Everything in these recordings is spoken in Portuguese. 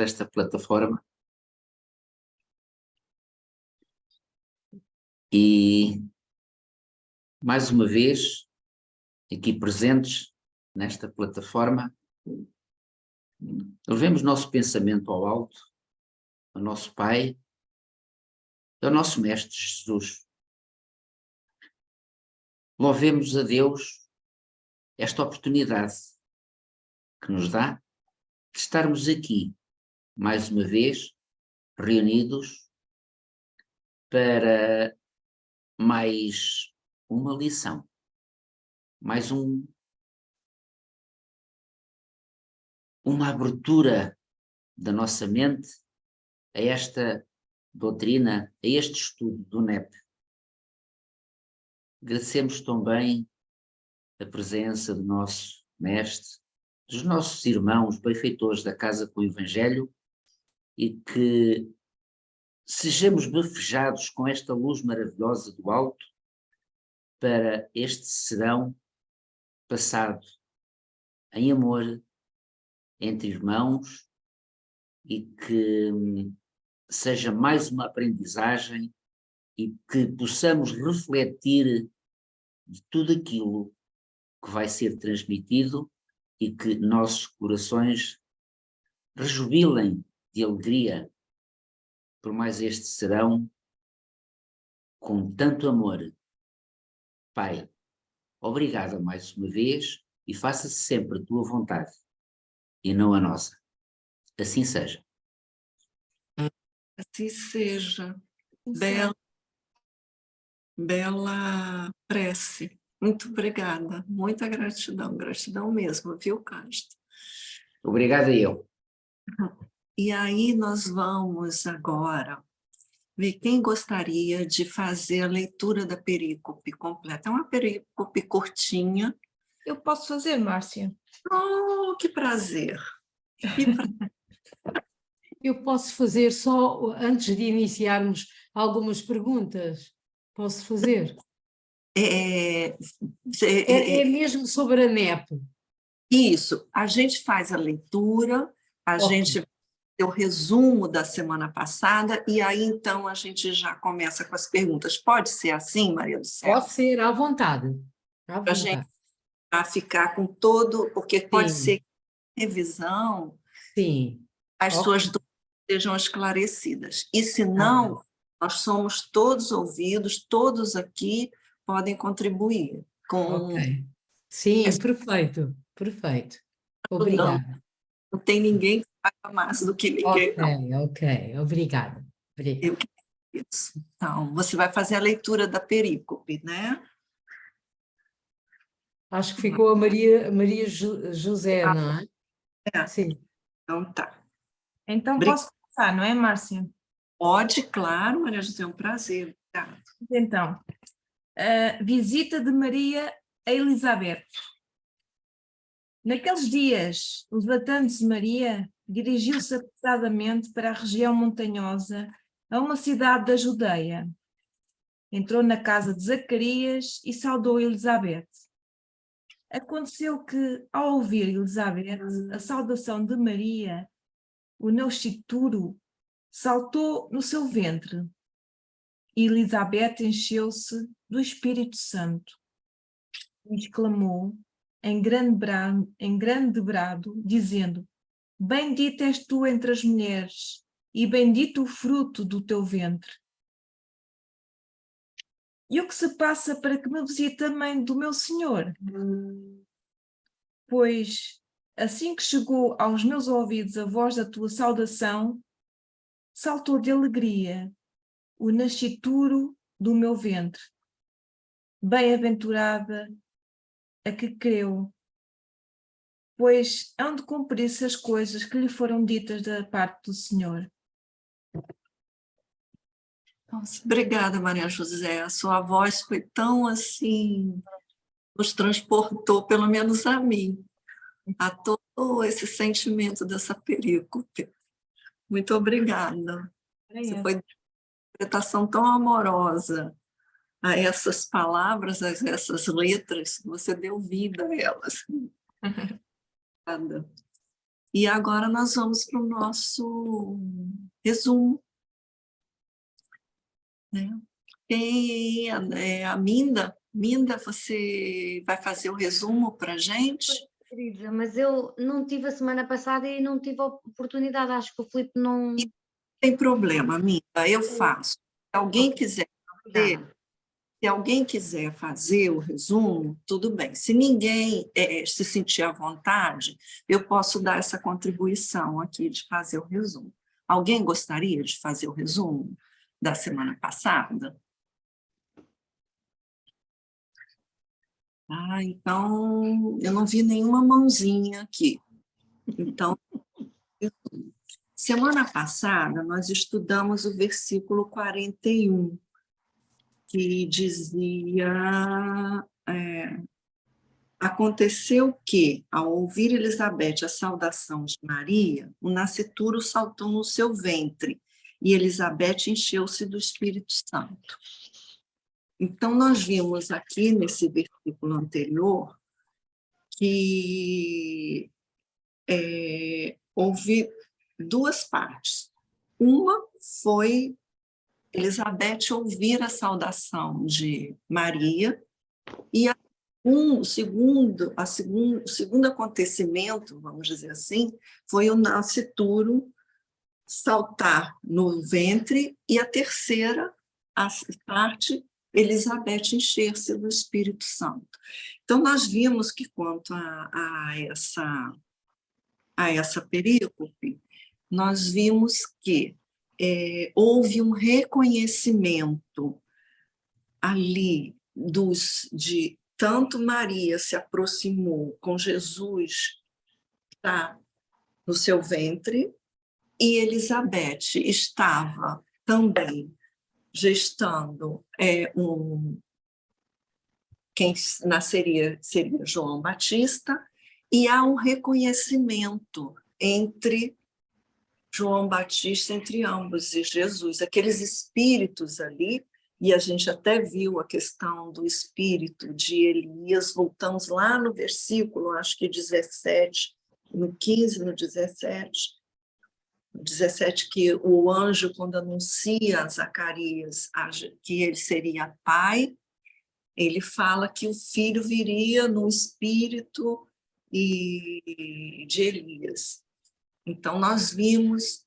esta plataforma e, mais uma vez, aqui presentes nesta plataforma, levemos nosso pensamento ao alto, ao nosso Pai, ao nosso Mestre Jesus. Louvemos a Deus esta oportunidade que nos dá de estarmos aqui, mais uma vez, reunidos para mais uma lição, mais uma abertura da nossa mente a esta doutrina, a este estudo do NEP. Agradecemos também a presença do nosso mestre, dos nossos irmãos benfeitores da Casa com o Evangelho, e que sejamos bafejados com esta luz maravilhosa do alto para este serão passado em amor, entre irmãos, e que seja mais uma aprendizagem e que possamos refletir de tudo aquilo que vai ser transmitido e que nossos corações rejubilem de alegria por mais este serão com tanto amor. Pai, obrigado mais uma vez e faça-se sempre a tua vontade e não a nossa. Assim seja. Assim seja. Bela prece. Muito obrigada. Muita gratidão. Gratidão mesmo, viu, Cândido? Obrigado a eu. E aí nós vamos agora ver quem gostaria de fazer a leitura da perícope completa. É uma perícope curtinha. Eu posso fazer, Márcia? Oh, que prazer! Que prazer. Eu posso fazer só, antes de iniciarmos, algumas perguntas? Posso fazer? É mesmo sobre a NEP? Isso, a gente faz a leitura, a gente tem o resumo da semana passada, e aí então a gente já começa com as perguntas. Pode ser assim, Maria do Céu? Pode ser, à vontade. À Para a gente ficar com todo, porque pode ser revisão, as suas dúvidas sejam esclarecidas. E se não, nós somos todos ouvidos, todos aqui podem contribuir. Sim, perfeito, perfeito. Obrigada. Não tem ninguém que saiba mais do que ninguém. Obrigada. Isso. Então, você vai fazer a leitura da perícope, né? Acho que ficou a Maria José, não é? Sim. Então tá. Então posso começar, não é, Márcia? Pode, claro, Maria José, é um prazer. Obrigada. Então, visita de Maria a Elizabeth. Naqueles dias, levantando-se Maria, dirigiu-se apressadamente para a região montanhosa, a uma cidade da Judeia. Entrou na casa de Zacarias e saudou Elizabeth. Aconteceu que, ao ouvir Elizabeth a saudação de Maria, o nascituro saltou no seu ventre. E Elizabeth encheu-se do Espírito Santo e exclamou em grande brado, dizendo: Bendita és tu entre as mulheres, e bendito o fruto do teu ventre. E o que se passa para que me visite a mãe do meu Senhor? Pois, assim que chegou aos meus ouvidos a voz da tua saudação, saltou de alegria o nascituro do meu ventre. Bem-aventurada a que creu, pois hão de cumprir-se as coisas que lhe foram ditas da parte do Senhor. Nossa, obrigada, Maria José. A sua voz foi tão assim, nos transportou, pelo menos a mim, a todo esse sentimento dessa perícope. Muito obrigada. Você foi uma interpretação tão amorosa a essas palavras, a essas letras, você deu vida a elas. Obrigada. E agora nós vamos para o nosso resumo, né? A Minda, você vai fazer o resumo para a gente? Querida, mas eu não tive a semana passada e não tive a oportunidade, acho que o Filipe não... Não tem problema, Minda, eu faço. Se alguém quiser fazer, se alguém quiser fazer o resumo, tudo bem. Se ninguém se sentir à vontade, eu posso dar essa contribuição aqui de fazer o resumo. Alguém gostaria de fazer o resumo da semana passada? Ah, então, eu não vi nenhuma mãozinha aqui. Então, semana passada, nós estudamos o versículo 41, que dizia... Aconteceu que, ao ouvir Elizabeth a saudação de Maria, o nascituro saltou no seu ventre, e Elizabeth encheu-se do Espírito Santo. Então, nós vimos aqui, nesse versículo anterior, que houve duas partes. Uma foi Elizabeth ouvir a saudação de Maria, e o segundo acontecimento, vamos dizer assim, foi o nascituro saltar no ventre, e a terceira parte, Elizabeth encher-se do Espírito Santo. Então, nós vimos que, quanto a essa perícope, nós vimos que houve um reconhecimento ali de tanto Maria se aproximou com Jesus, tá, no seu ventre, e Elizabeth estava também gestando quem nasceria seria João Batista, e há um reconhecimento entre João Batista, entre ambos, e Jesus, aqueles espíritos ali. E a gente até viu a questão do espírito de Elias, voltamos lá no versículo, acho que 17, no 15, no 17, que o anjo, quando anuncia a Zacarias que ele seria pai, ele fala que o filho viria no espírito de Elias. Então, nós vimos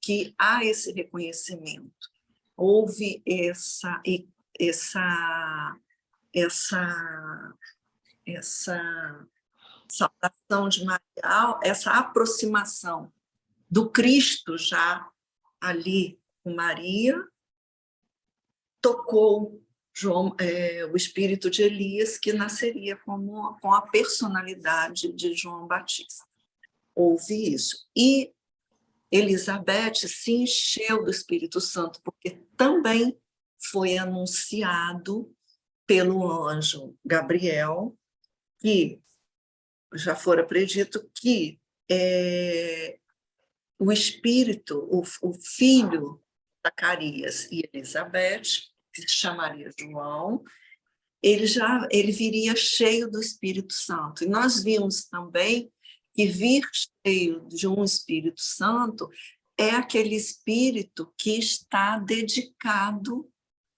que há esse reconhecimento. Houve essa saudação de Maria, essa aproximação do Cristo já ali com Maria, tocou o espírito de Elias, que nasceria com a personalidade de João Batista. Houve isso. E Elizabeth se encheu do Espírito Santo, porque também foi anunciado pelo anjo Gabriel, que já fora predito que o Espírito, o filho Zacarias e Elizabeth, que se chamaria João, ele viria cheio do Espírito Santo. E nós vimos também que vir cheio de um Espírito Santo é aquele espírito que está dedicado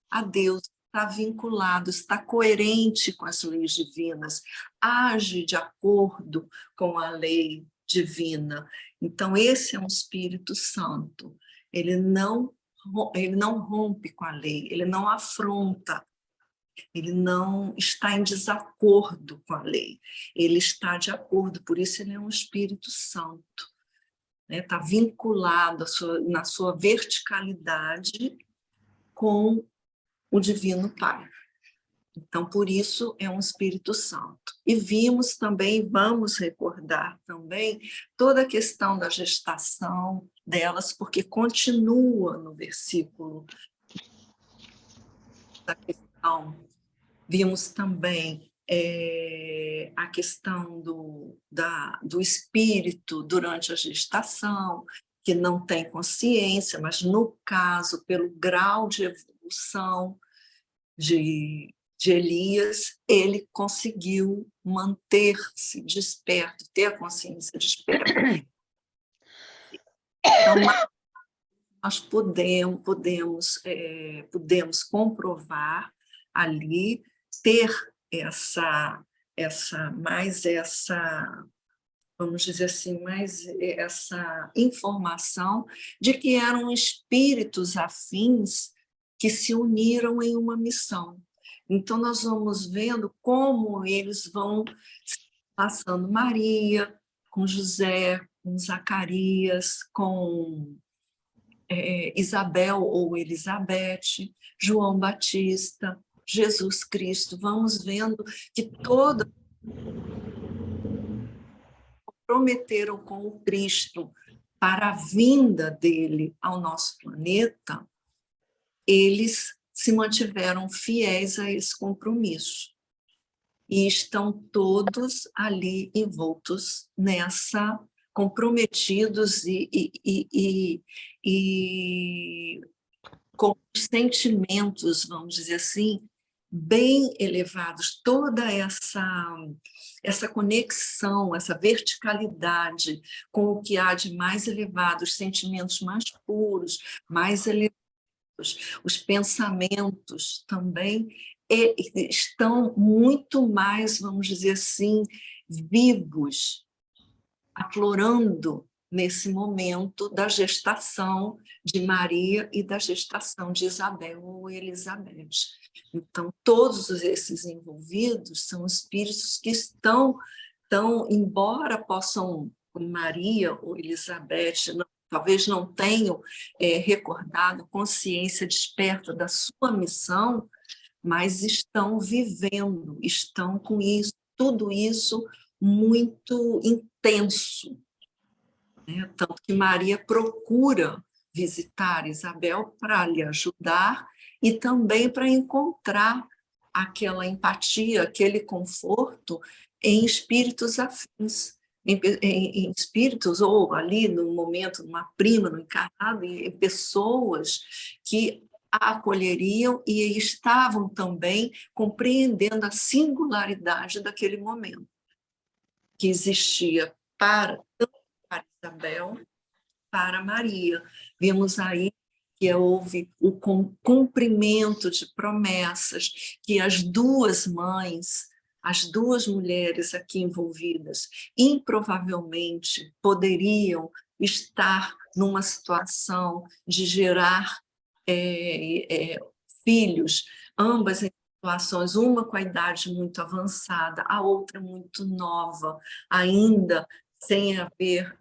a Deus, está vinculado, está coerente com as leis divinas, age de acordo com a lei divina. Então, esse é um Espírito Santo. Ele não rompe com a lei, ele não afronta, ele não está em desacordo com a lei, ele está de acordo, por isso ele é um Espírito Santo, né? Está vinculado na sua verticalidade com o Divino Pai. Então, por isso é um Espírito Santo. E vimos também, vamos recordar também, toda a questão da gestação delas, porque continua no versículo da questão. Vimos também a questão do espírito durante a gestação, que não tem consciência, mas, no caso, pelo grau de evolução de Elias, ele conseguiu manter-se desperto, ter a consciência desperta. Então, nós podemos comprovar ali, ter vamos dizer assim, mais essa informação de que eram espíritos afins que se uniram em uma missão. Então, nós vamos vendo como eles vão passando Maria, com José, com Zacarias, com Isabel ou Elizabeth, João Batista, Jesus Cristo. Vamos vendo que todos prometeram com o Cristo para a vinda dele ao nosso planeta, eles se mantiveram fiéis a esse compromisso. E estão todos ali envoltos nessa, comprometidos e com sentimentos, vamos dizer assim, bem elevados. Toda essa conexão, essa verticalidade com o que há de mais elevado, os sentimentos mais puros, mais elevados, os pensamentos também estão muito mais, vamos dizer assim, vivos, aflorando nesse momento da gestação de Maria e da gestação de Isabel ou Elizabeth. Então, todos esses envolvidos são espíritos que estão, embora possam, Maria ou Elizabeth, talvez não tenham recordado, consciência desperta da sua missão, mas estão vivendo, estão com isso, tudo isso muito intenso. Né? Tanto que Maria procura visitar Isabel para lhe ajudar e também para encontrar aquela empatia, aquele conforto em espíritos afins, em espíritos, ou ali no momento, numa prima, no encarnado, em pessoas que a acolheriam e estavam também compreendendo a singularidade daquele momento, que existia para Isabel, para Maria. Vimos aí que houve o cumprimento de promessas que as duas mães, as duas mulheres aqui envolvidas, improvavelmente poderiam estar numa situação de gerar filhos, ambas em situações, uma com a idade muito avançada, a outra muito nova, ainda sem haver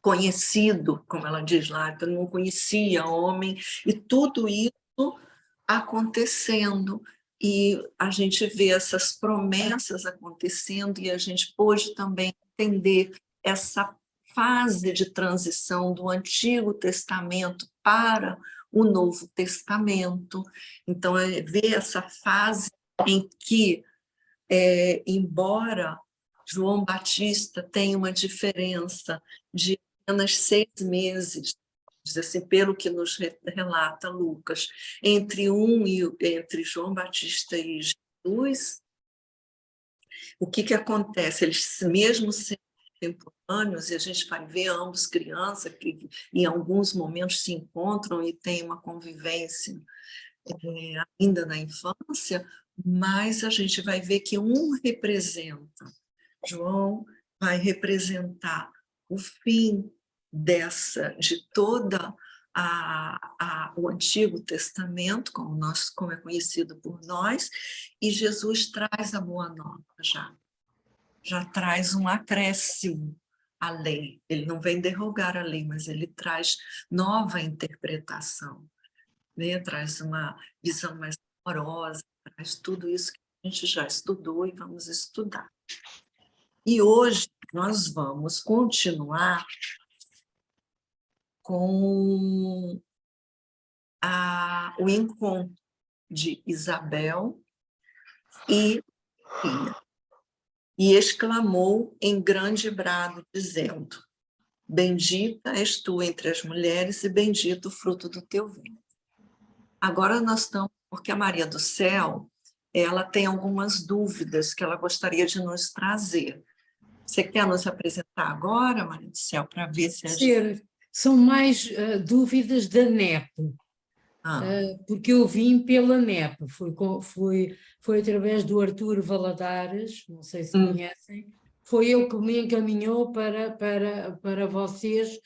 conhecido, como ela diz lá, eu não conhecia homem, e tudo isso acontecendo, e a gente vê essas promessas acontecendo, e a gente pôde também entender essa fase de transição do Antigo Testamento para o Novo Testamento. Então, ver essa fase em que, embora João Batista tenha uma diferença de apenas 6 meses, diz assim, pelo que nos relata Lucas, entre João Batista e Jesus, o que acontece? Eles, mesmo sendo contemporâneos, e a gente vai ver ambos crianças que em alguns momentos se encontram e têm uma convivência ainda na infância, mas a gente vai ver que um representa, João vai representar o fim de toda o Antigo Testamento, como é conhecido por nós, e Jesus traz a boa nova já traz um acréscimo à lei. Ele não vem derrogar a lei, mas ele traz nova interpretação, né? Traz uma visão mais amorosa, traz tudo isso que a gente já estudou e vamos estudar. E hoje nós vamos continuar com o encontro de Isabel e Maria. E exclamou em grande brado, dizendo: bendita és tu entre as mulheres e bendito o fruto do teu ventre. Agora nós estamos, porque a Maria do Céu, ela tem algumas dúvidas que ela gostaria de nos trazer. Você quer nos apresentar agora, Maria do Céu, para ver se a gente... São mais dúvidas da NEP, porque eu vim pela NEP, foi através do Artur Valadares, não sei se conhecem, foi ele que me encaminhou para vocês,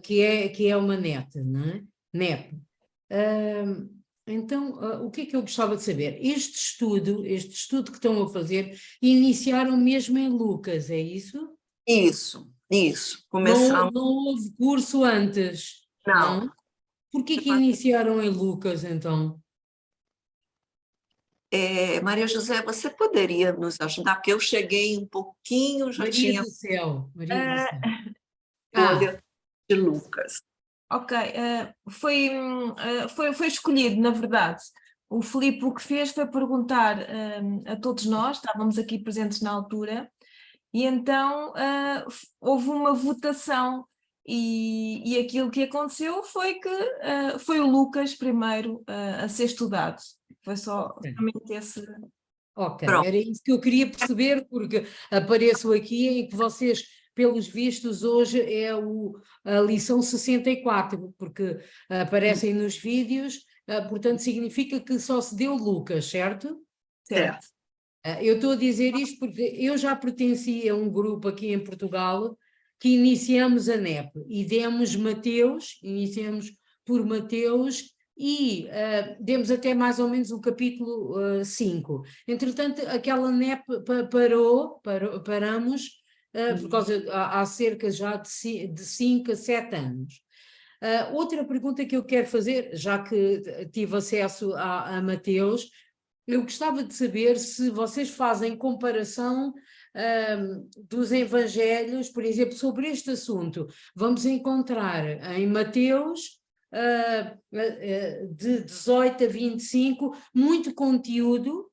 que é uma NET, não é? NEP. Então, o que é que eu gostava de saber? Este estudo que estão a fazer, iniciaram mesmo em Lucas, é isso? Isso. Começamos... Não houve curso antes, não? Por que iniciaram em Lucas, então? Maria José, você poderia nos ajudar? Porque eu cheguei um pouquinho, já Maria tinha... do Céu, Maria do Céu. Folha de Lucas. Ok, foi escolhido, na verdade. O Filipe o que fez foi perguntar a todos nós, estávamos aqui presentes na altura, e então houve uma votação e aquilo que aconteceu foi que foi o Lucas primeiro a ser estudado. Foi só realmente esse... Ok, Pronto. era isso que eu queria perceber, porque apareço aqui em que vocês, pelos vistos, hoje é a lição 64, porque aparecem nos vídeos, portanto significa que só se deu Lucas, certo? Certo. Eu estou a dizer isto porque eu já pertencia a um grupo aqui em Portugal que iniciamos a NEP e demos Mateus, iniciamos por Mateus e demos até mais ou menos o capítulo 5. Entretanto, aquela NEP paramos por causa, há cerca já de 5 a 7 anos. Outra pergunta que eu quero fazer, já que tive acesso a Mateus, eu gostava de saber se vocês fazem comparação dos evangelhos, por exemplo, sobre este assunto. Vamos encontrar em Mateus, de 18 a 25, muito conteúdo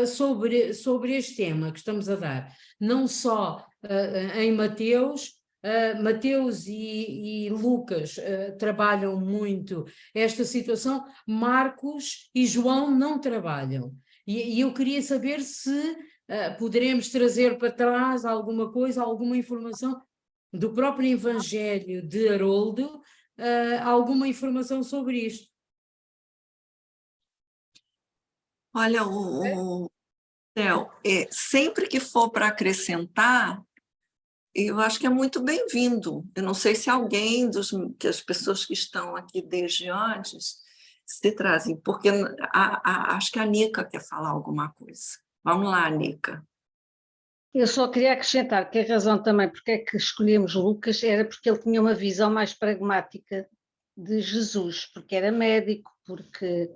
sobre este tema que estamos a dar. Não só em Mateus, Mateus e Lucas trabalham muito esta situação, Marcos e João não trabalham. E eu queria saber se poderemos trazer para trás alguma coisa, alguma informação do próprio Evangelho de Haroldo, alguma informação sobre isto. Olha, Theo, sempre que for para acrescentar, eu acho que é muito bem-vindo. Eu não sei se alguém das pessoas que estão aqui desde antes se trazem, porque acho que a Nica quer falar alguma coisa. Vamos lá, Nica. Eu só queria acrescentar que a razão também porque é que escolhemos Lucas era porque ele tinha uma visão mais pragmática de Jesus, porque era médico, porque,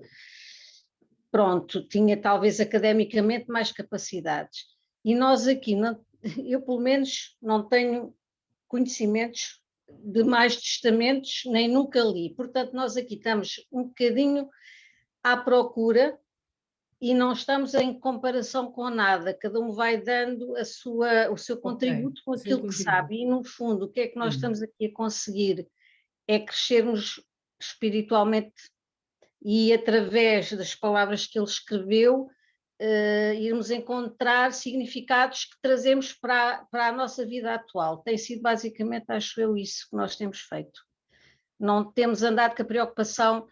pronto, tinha talvez academicamente mais capacidades. E nós aqui, eu pelo menos não tenho conhecimentos de mais testamentos, nem nunca li. Portanto, nós aqui estamos um bocadinho à procura e não estamos em comparação com nada, cada um vai dando o seu contributo com aquilo que sabe, e no fundo o que é que nós estamos aqui a conseguir é crescermos espiritualmente e através das palavras que ele escreveu, irmos encontrar significados que trazemos para a nossa vida atual. Tem sido basicamente, acho eu, isso que nós temos feito. Não temos andado com a preocupação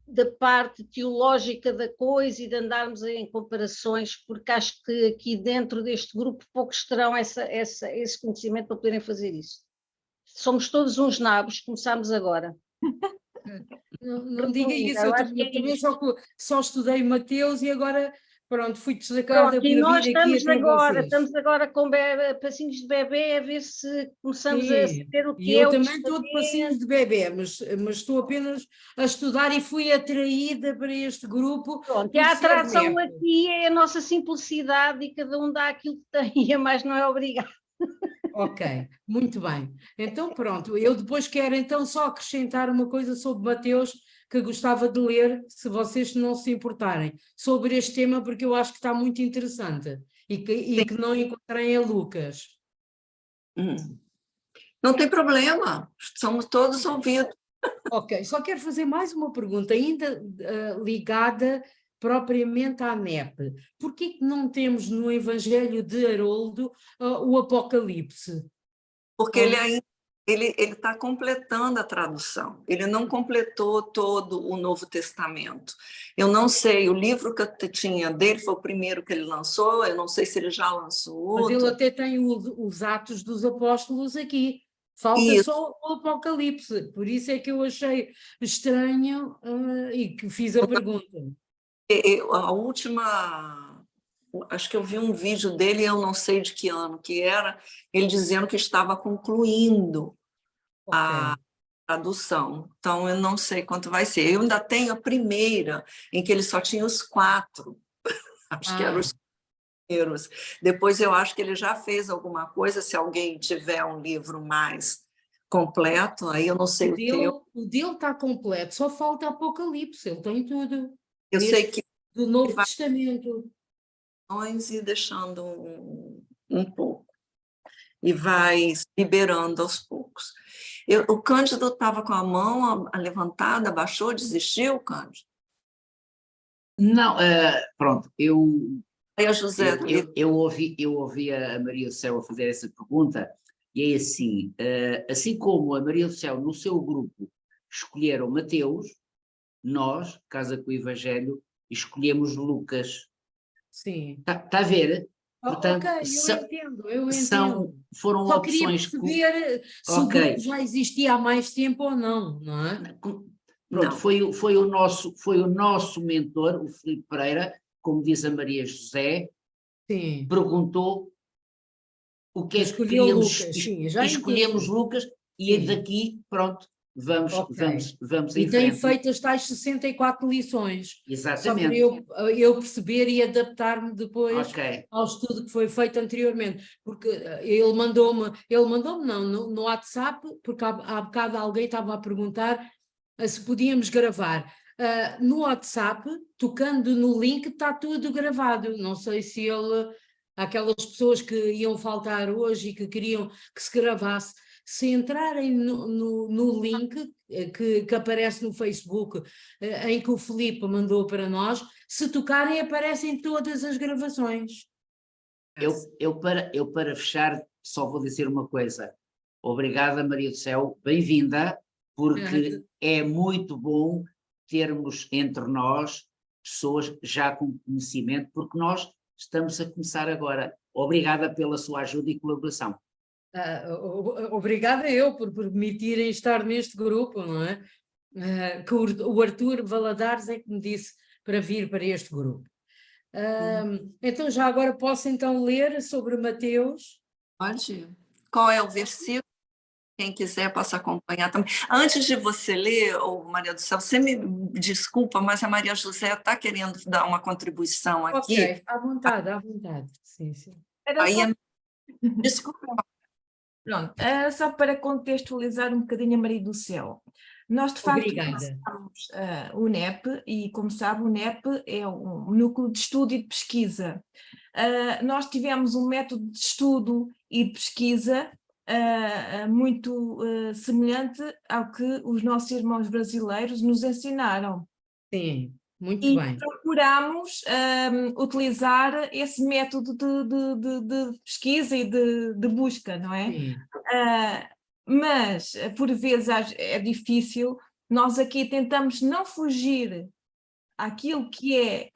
da parte teológica da coisa e de andarmos em comparações, porque acho que aqui dentro deste grupo poucos terão esse conhecimento para poderem fazer isso. Somos todos uns nabos, começamos agora. Não diga isso, eu também só estudei Mateus e agora, pronto, fui destacada para vir aqui até vocês. Estamos agora com passinhos de bebê a ver se começamos a saber o que e eu também estou de passinhos de bebê, mas estou apenas a estudar e fui atraída para este grupo. Pronto, e a atração aqui é a nossa simplicidade e cada um dá aquilo que tem e a mais não é obrigado. Ok, muito bem. Então pronto, eu depois quero então só acrescentar uma coisa sobre Mateus que gostava de ler, se vocês não se importarem, sobre este tema, porque eu acho que está muito interessante e que não encontrei em Lucas. Não tem problema, somos todos ouvidos. Ok, só quero fazer mais uma pergunta, ainda ligada propriamente à NEP. Por que não temos no Evangelho de Haroldo o Apocalipse? Porque ele está completando a tradução. Ele não completou todo o Novo Testamento. Eu não sei, o livro que eu tinha dele foi o primeiro que ele lançou, eu não sei se ele já lançou Mas outro. ele até tem os Atos dos Apóstolos aqui. Falta Isso. só o Apocalipse. Por isso é que eu achei estranho e que fiz a pergunta. A última, acho que eu vi um vídeo dele, eu não sei de que ano que era, ele dizendo que estava concluindo a tradução. Então, eu não sei quanto vai ser. Eu ainda tenho a primeira, em que ele só tinha os 4. Acho que eram os primeiros. Depois, eu acho que ele já fez alguma coisa. Se alguém tiver um livro mais completo, aí eu não sei o teu. O dele está completo, só falta Apocalipse, ele tem tudo. Eu sei que Do Novo vai Testamento. e deixando um pouco. E vai liberando aos poucos. O Cândido estava com a mão levantada, abaixou, desistiu, Cândido? Não, pronto, Aí a José... eu ouvi a Maria do Céu a fazer essa pergunta, e é assim, assim como a Maria do Céu no seu grupo escolheram Mateus, nós, Casa com o Evangelho, escolhemos Lucas. Sim. Está a ver? Portanto, Ok, eu entendo. foram Só queria opções perceber se o grupo já existia há mais tempo ou não, não é? Pronto, Não. foi o nosso mentor, o Filipe Pereira, como diz a Maria José, Sim. perguntou o que é que Escolheu queríamos, Lucas, sim, e já escolhemos entendo. Lucas, e Sim. daqui, pronto, vamos E em tem frente. feito as tais 64 lições. Exatamente. Só para eu perceber e adaptar-me depois Ok. ao estudo que foi feito anteriormente. Porque ele mandou-me não, no WhatsApp, porque há bocado alguém estava a perguntar se podíamos gravar. No WhatsApp, tocando no link, está tudo gravado. Não sei se ele, aquelas pessoas que iam faltar hoje e que queriam que se gravasse, se entrarem no link que aparece no Facebook, em que o Filipe mandou para nós, se tocarem aparecem todas as gravações. Eu para fechar só vou dizer uma coisa. Obrigada, Maria do Céu, bem-vinda, porque é muito bom termos entre nós pessoas já com conhecimento, porque nós estamos a começar agora. Obrigada pela sua ajuda e colaboração. Obrigada eu por permitirem estar neste grupo, não é? Que o Arthur Valadares é que me disse para vir para este grupo. Então já agora posso então ler sobre Mateus? Pode. Qual é o versículo? Quem quiser possa acompanhar também. Antes de você ler, Maria do Céu, você me desculpa, mas a Maria José está querendo dar uma contribuição aqui. Ok, à vontade, à vontade. Sim, sim. Era só, Desculpa. pronto, só para contextualizar um bocadinho a Maria do Céu. Nós, de facto, Obrigada. começamos o NEP, e como sabe, o NEP é um núcleo de estudo e de pesquisa. Nós tivemos um método de estudo e de pesquisa muito semelhante ao que os nossos irmãos brasileiros nos ensinaram. Sim, muito E bem. procuramos utilizar esse método de pesquisa e de busca, não é? Sim. Mas, por vezes, é difícil. Nós aqui tentamos não fugir àquilo que é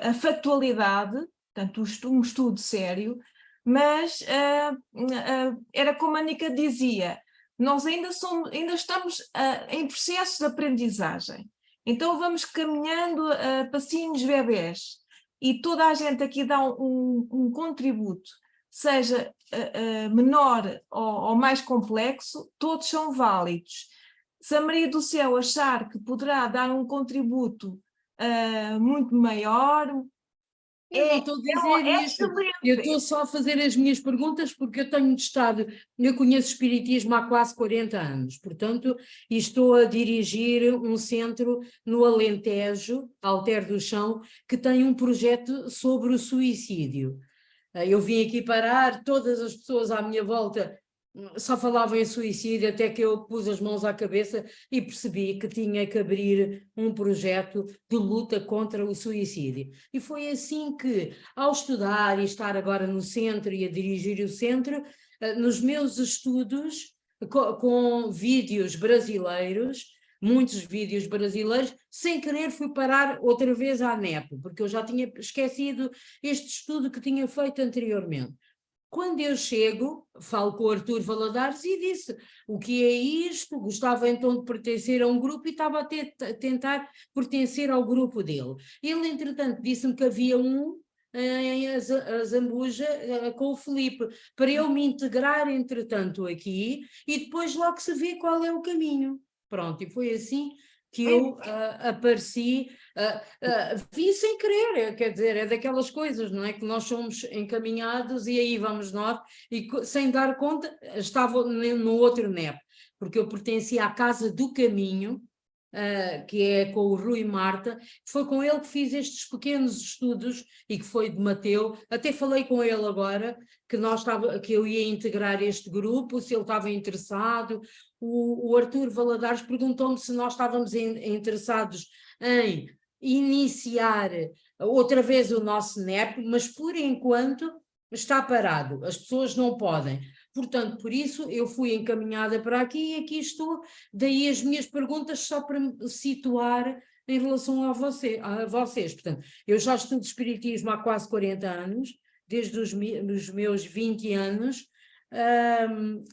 a factualidade, portanto, um estudo sério, mas era como a Nica dizia, nós ainda estamos em processo de aprendizagem. Então vamos caminhando a passinhos bebés, e toda a gente aqui dá um contributo, seja menor ou mais complexo, todos são válidos. Se a Maria do Céu achar que poderá dar um contributo muito maior... Eu não estou a dizer isso, eu estou só a fazer as minhas perguntas porque eu tenho estado, eu conheço o Espiritismo há quase 40 anos, portanto, e estou a dirigir um centro no Alentejo, Alter do Chão, que tem um projeto sobre o suicídio. Eu vim aqui parar, todas as pessoas à minha volta só falavam em suicídio, até que eu pus as mãos à cabeça e percebi que tinha que abrir um projeto de luta contra o suicídio. E foi assim que, ao estudar e estar agora no centro e a dirigir o centro, nos meus estudos, com vídeos brasileiros, muitos vídeos brasileiros, sem querer fui parar outra vez à NEP, porque eu já tinha esquecido este estudo que tinha feito anteriormente. Quando eu chego, falo com o Artur Valadares e disse o que é isto, gostava então de pertencer a um grupo e estava a tentar pertencer ao grupo dele. Ele, entretanto, disse-me que havia um em Azambuja com o Filipe, para eu me integrar, entretanto, aqui e depois logo se vê qual é o caminho. Pronto, e foi assim que eu apareci, vi sem querer, quer dizer, é daquelas coisas, não é? Que nós somos encaminhados e aí vamos nós, e sem dar conta, estava no outro NEP, porque eu pertencia à Casa do Caminho, que é com o Rui Marta, foi com ele que fiz estes pequenos estudos e que foi de Mateu, até falei com ele agora, que eu ia integrar este grupo, se ele estava interessado. O Artur Valadares perguntou-me se nós estávamos interessados em iniciar outra vez o nosso NEP, mas por enquanto está parado, as pessoas não podem. Portanto, por isso eu fui encaminhada para aqui e aqui estou, daí as minhas perguntas só para me situar em relação a vocês. Portanto, eu já estudo espiritismo há quase 40 anos, desde os meus 20 anos,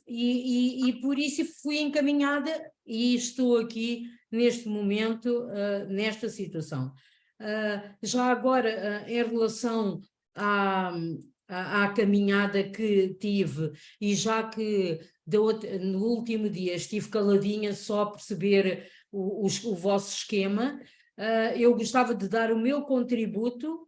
e por isso fui encaminhada e estou aqui neste momento, nesta situação. Já agora, em relação à caminhada que tive, e já que no último dia estive caladinha só a perceber o vosso esquema, eu gostava de dar o meu contributo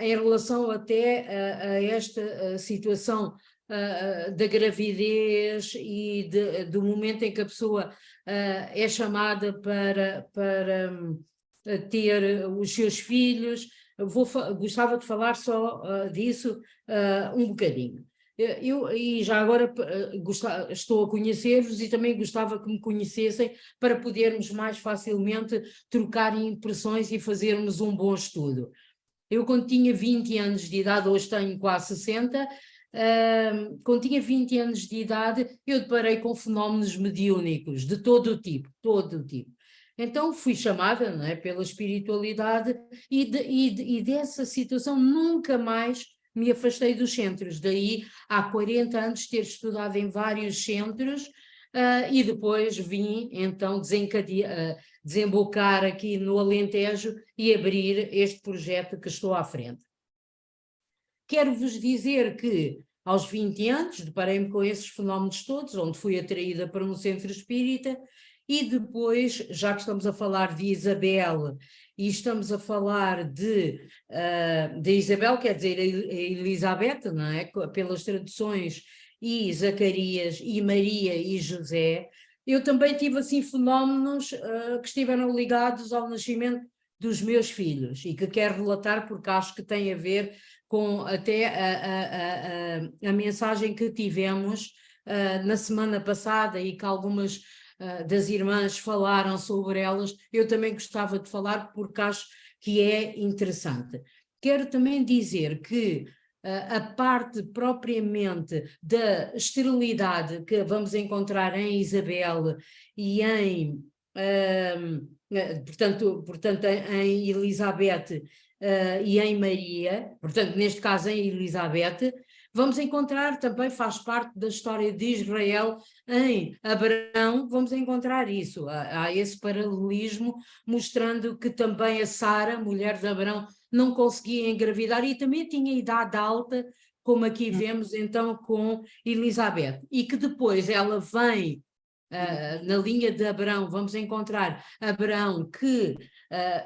em relação até a esta situação da gravidez e do momento em que a pessoa é chamada para ter os seus filhos. Gostava de falar só disso um bocadinho. E já agora estou a conhecer-vos e também gostava que me conhecessem para podermos mais facilmente trocar impressões e fazermos um bom estudo. Eu, quando tinha 20 anos de idade, hoje tenho quase 60, quando tinha 20 anos de idade, eu deparei com fenómenos mediúnicos de todo o tipo, Então fui chamada, não é, pela espiritualidade e dessa situação nunca mais me afastei dos centros. Daí há 40 anos ter estudado em vários centros e depois vim então desembocar aqui no Alentejo e abrir este projeto que estou à frente. Quero-vos dizer que aos 20 anos deparei-me com esses fenómenos todos, onde fui atraída para um centro espírita. E depois, já que estamos a falar de Isabel e estamos a falar de Isabel, quer dizer, a Elizabeth, não é? Pelas traduções, e Zacarias, e Maria, e José, eu também tive assim fenómenos que estiveram ligados ao nascimento dos meus filhos e que quero relatar porque acho que tem a ver com até a mensagem que tivemos na semana passada e que algumas das irmãs falaram sobre elas, eu também gostava de falar porque acho que é interessante. Quero também dizer que a parte propriamente da esterilidade que vamos encontrar em Isabel e em, portanto em Elizabeth e em Maria, portanto neste caso em Elizabeth, vamos encontrar também, faz parte da história de Israel, em Abraão, vamos encontrar isso, há esse paralelismo, mostrando que também a Sara, mulher de Abraão, não conseguia engravidar e também tinha idade alta, como aqui vemos então com Elizabeth, e que depois ela vem, na linha de Abraão, vamos encontrar Abraão que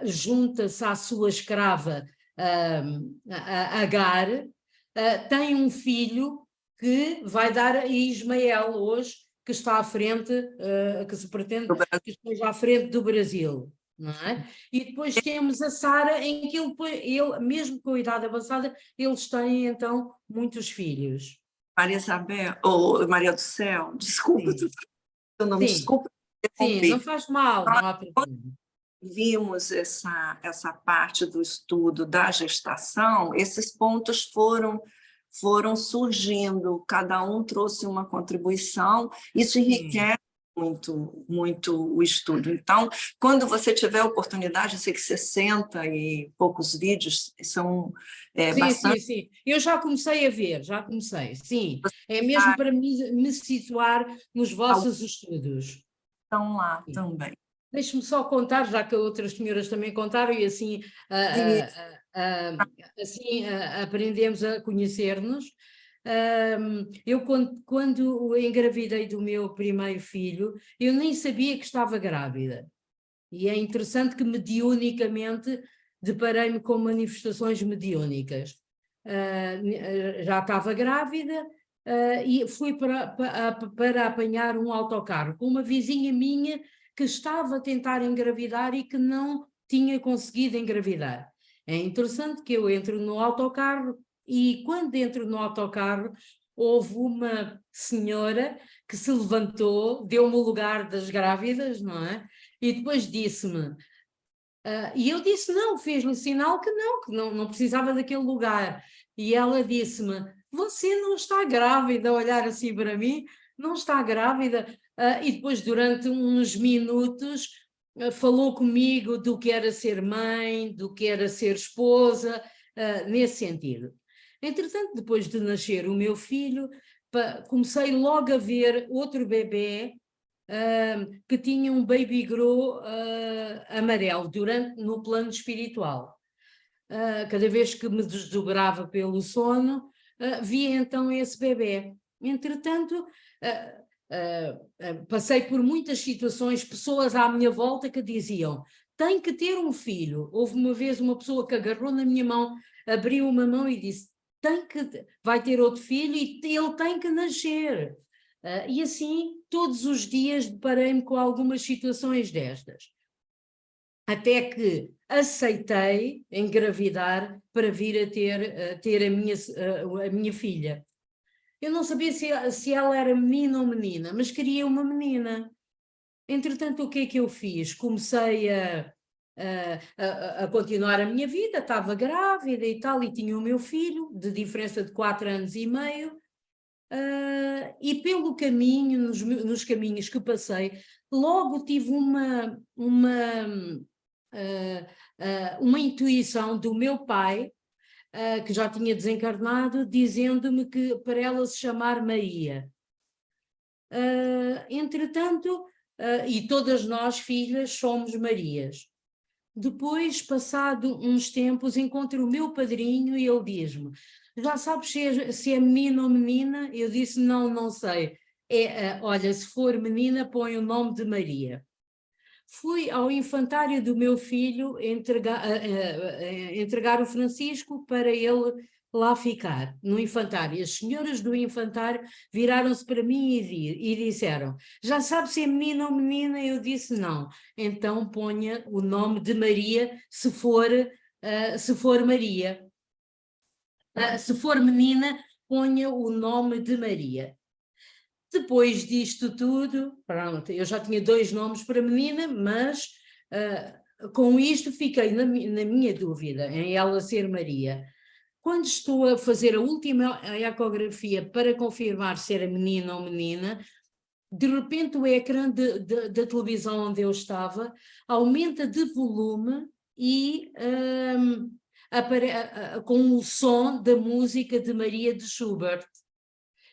junta-se à sua escrava Agar, tem um filho que vai dar a Ismael hoje, que está à frente, que se pretende que esteja à frente do Brasil, não é? E depois temos a Sara, em que ele, mesmo com a idade avançada, eles têm então muitos filhos. Maria Isabel, ou Maria do Céu, desculpa, Sim, eu não me sim, desculpa. sim, não faz mal, não há problema. Vimos essa parte do estudo da gestação, esses pontos foram surgindo, cada um trouxe uma contribuição, isso Sim. enriquece muito o estudo. Então, quando você tiver a oportunidade, eu sei que 60 e poucos vídeos são Sim, bastante. sim. Eu já comecei a ver, já comecei, sim. É mesmo para me situar nos vossos estudos. Estão lá Sim. também. Deixe-me só contar, já que outras senhoras também contaram, e assim, aprendemos a conhecer-nos. Eu, quando engravidei do meu primeiro filho, eu nem sabia que estava grávida. E é interessante que mediunicamente deparei-me com manifestações mediúnicas. Já estava grávida e fui para apanhar um autocarro com uma vizinha minha que estava a tentar engravidar e que não tinha conseguido engravidar. É interessante que eu entro no autocarro e quando entro no autocarro houve uma senhora que se levantou, deu-me o lugar das grávidas, não é? E depois disse-me, e eu disse não, fez-me sinal que não precisava daquele lugar. E ela disse-me, você não está grávida, a olhar assim para mim, não está grávida. E depois, durante uns minutos, falou comigo do que era ser mãe, do que era ser esposa, nesse sentido. Entretanto, depois de nascer o meu filho, comecei logo a ver outro bebê que tinha um baby grow amarelo no plano espiritual. Cada vez que me desdobrava pelo sono, via então esse bebê. Entretanto, passei por muitas situações, pessoas à minha volta que diziam, tem que ter um filho. Houve uma vez uma pessoa que agarrou na minha mão, abriu uma mão e disse, vai ter outro filho e ele tem que nascer. E assim, todos os dias deparei-me com algumas situações destas. Até que aceitei engravidar para vir a ter a minha filha. Eu não sabia se ela era menina ou menina, mas queria uma menina. Entretanto, o que é que eu fiz? Comecei a continuar a minha vida, estava grávida e tal, e tinha o meu filho, de diferença de 4 anos e meio, e pelo caminho, nos caminhos que passei, logo tive uma intuição do meu pai, que já tinha desencarnado, dizendo-me que para ela se chamar Maria. Entretanto, e todas nós, filhas, somos Marias. Depois, passado uns tempos, encontro o meu padrinho e ele diz-me, já sabes se é menino ou menina? Eu disse, não sei. Olha, se for menina, põe o nome de Maria. Fui ao infantário do meu filho entregar o Francisco para ele lá ficar, no infantário. As senhoras do infantário viraram-se para mim e disseram, já sabe se é menino ou menina? Eu disse não. Então ponha o nome de Maria, se for Maria. Se for menina, ponha o nome de Maria. Depois disto tudo, pronto, eu já tinha 2 nomes para menina, mas com isto fiquei na minha dúvida em ela ser Maria. Quando estou a fazer a última ecografia para confirmar se era menino ou menina, de repente o ecrã da televisão onde eu estava aumenta de volume e com o som da música de Maria de Schubert.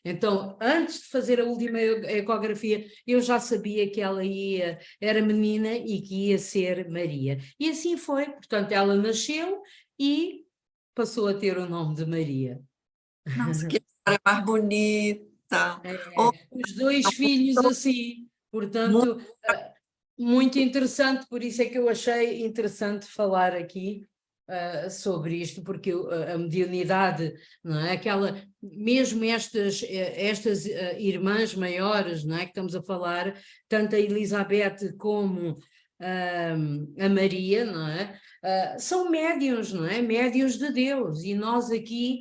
Então, antes de fazer a última ecografia, eu já sabia que ela era menina e que ia ser Maria. E assim foi, portanto, ela nasceu e passou a ter o nome de Maria. Nossa, que história mais bonita. Os 2 filhos assim, portanto, muito interessante, por isso é que eu achei interessante falar aqui sobre isto, porque a mediunidade, não é? Mesmo estas irmãs maiores, não é? Que estamos a falar, tanto a Elizabeth como a Maria, não é? São médiuns, não é? Médiuns de Deus, e nós aqui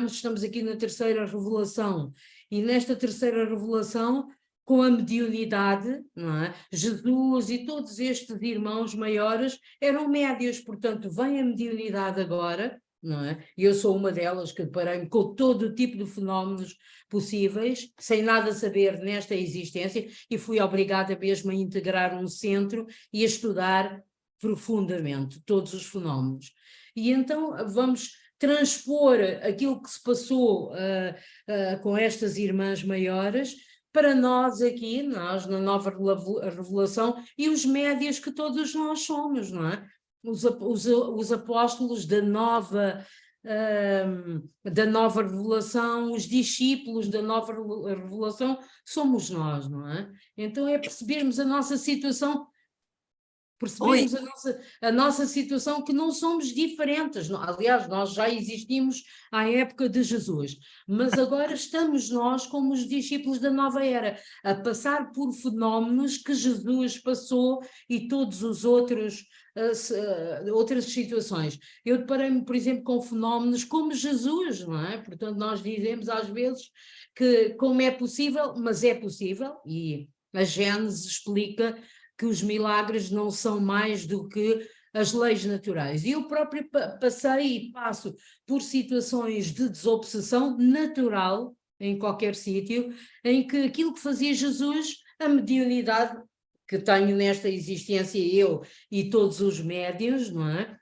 estamos aqui na terceira revelação, e nesta terceira revelação, com a mediunidade, não é? Jesus e todos estes irmãos maiores eram médios, portanto, vem a mediunidade agora, não é? E eu sou uma delas que deparei-me com todo o tipo de fenómenos possíveis, sem nada saber nesta existência, e fui obrigada mesmo a integrar um centro e a estudar profundamente todos os fenómenos. E então vamos transpor aquilo que se passou com estas irmãs maiores para nós aqui, nós na nova revelação, e os médios que todos nós somos, não é? Os apóstolos da nova revelação, os discípulos da nova revelação, somos nós, não é? Então é percebermos a nossa situação, percebermos a nossa situação, que não somos diferentes. Aliás, nós já existimos à época de Jesus, mas agora estamos nós, como os discípulos da nova era, a passar por fenómenos que Jesus passou e todos os outros, outras situações. Eu deparei-me, por exemplo, com fenómenos como Jesus, não é? Portanto, nós dizemos às vezes que como é possível, mas é possível, e a Gênesis explica que os milagres não são mais do que as leis naturais. E eu próprio passei e passo por situações de desobsessão natural em qualquer sítio, em que aquilo que fazia Jesus, a mediunidade que tenho nesta existência, eu e todos os médiuns, não é?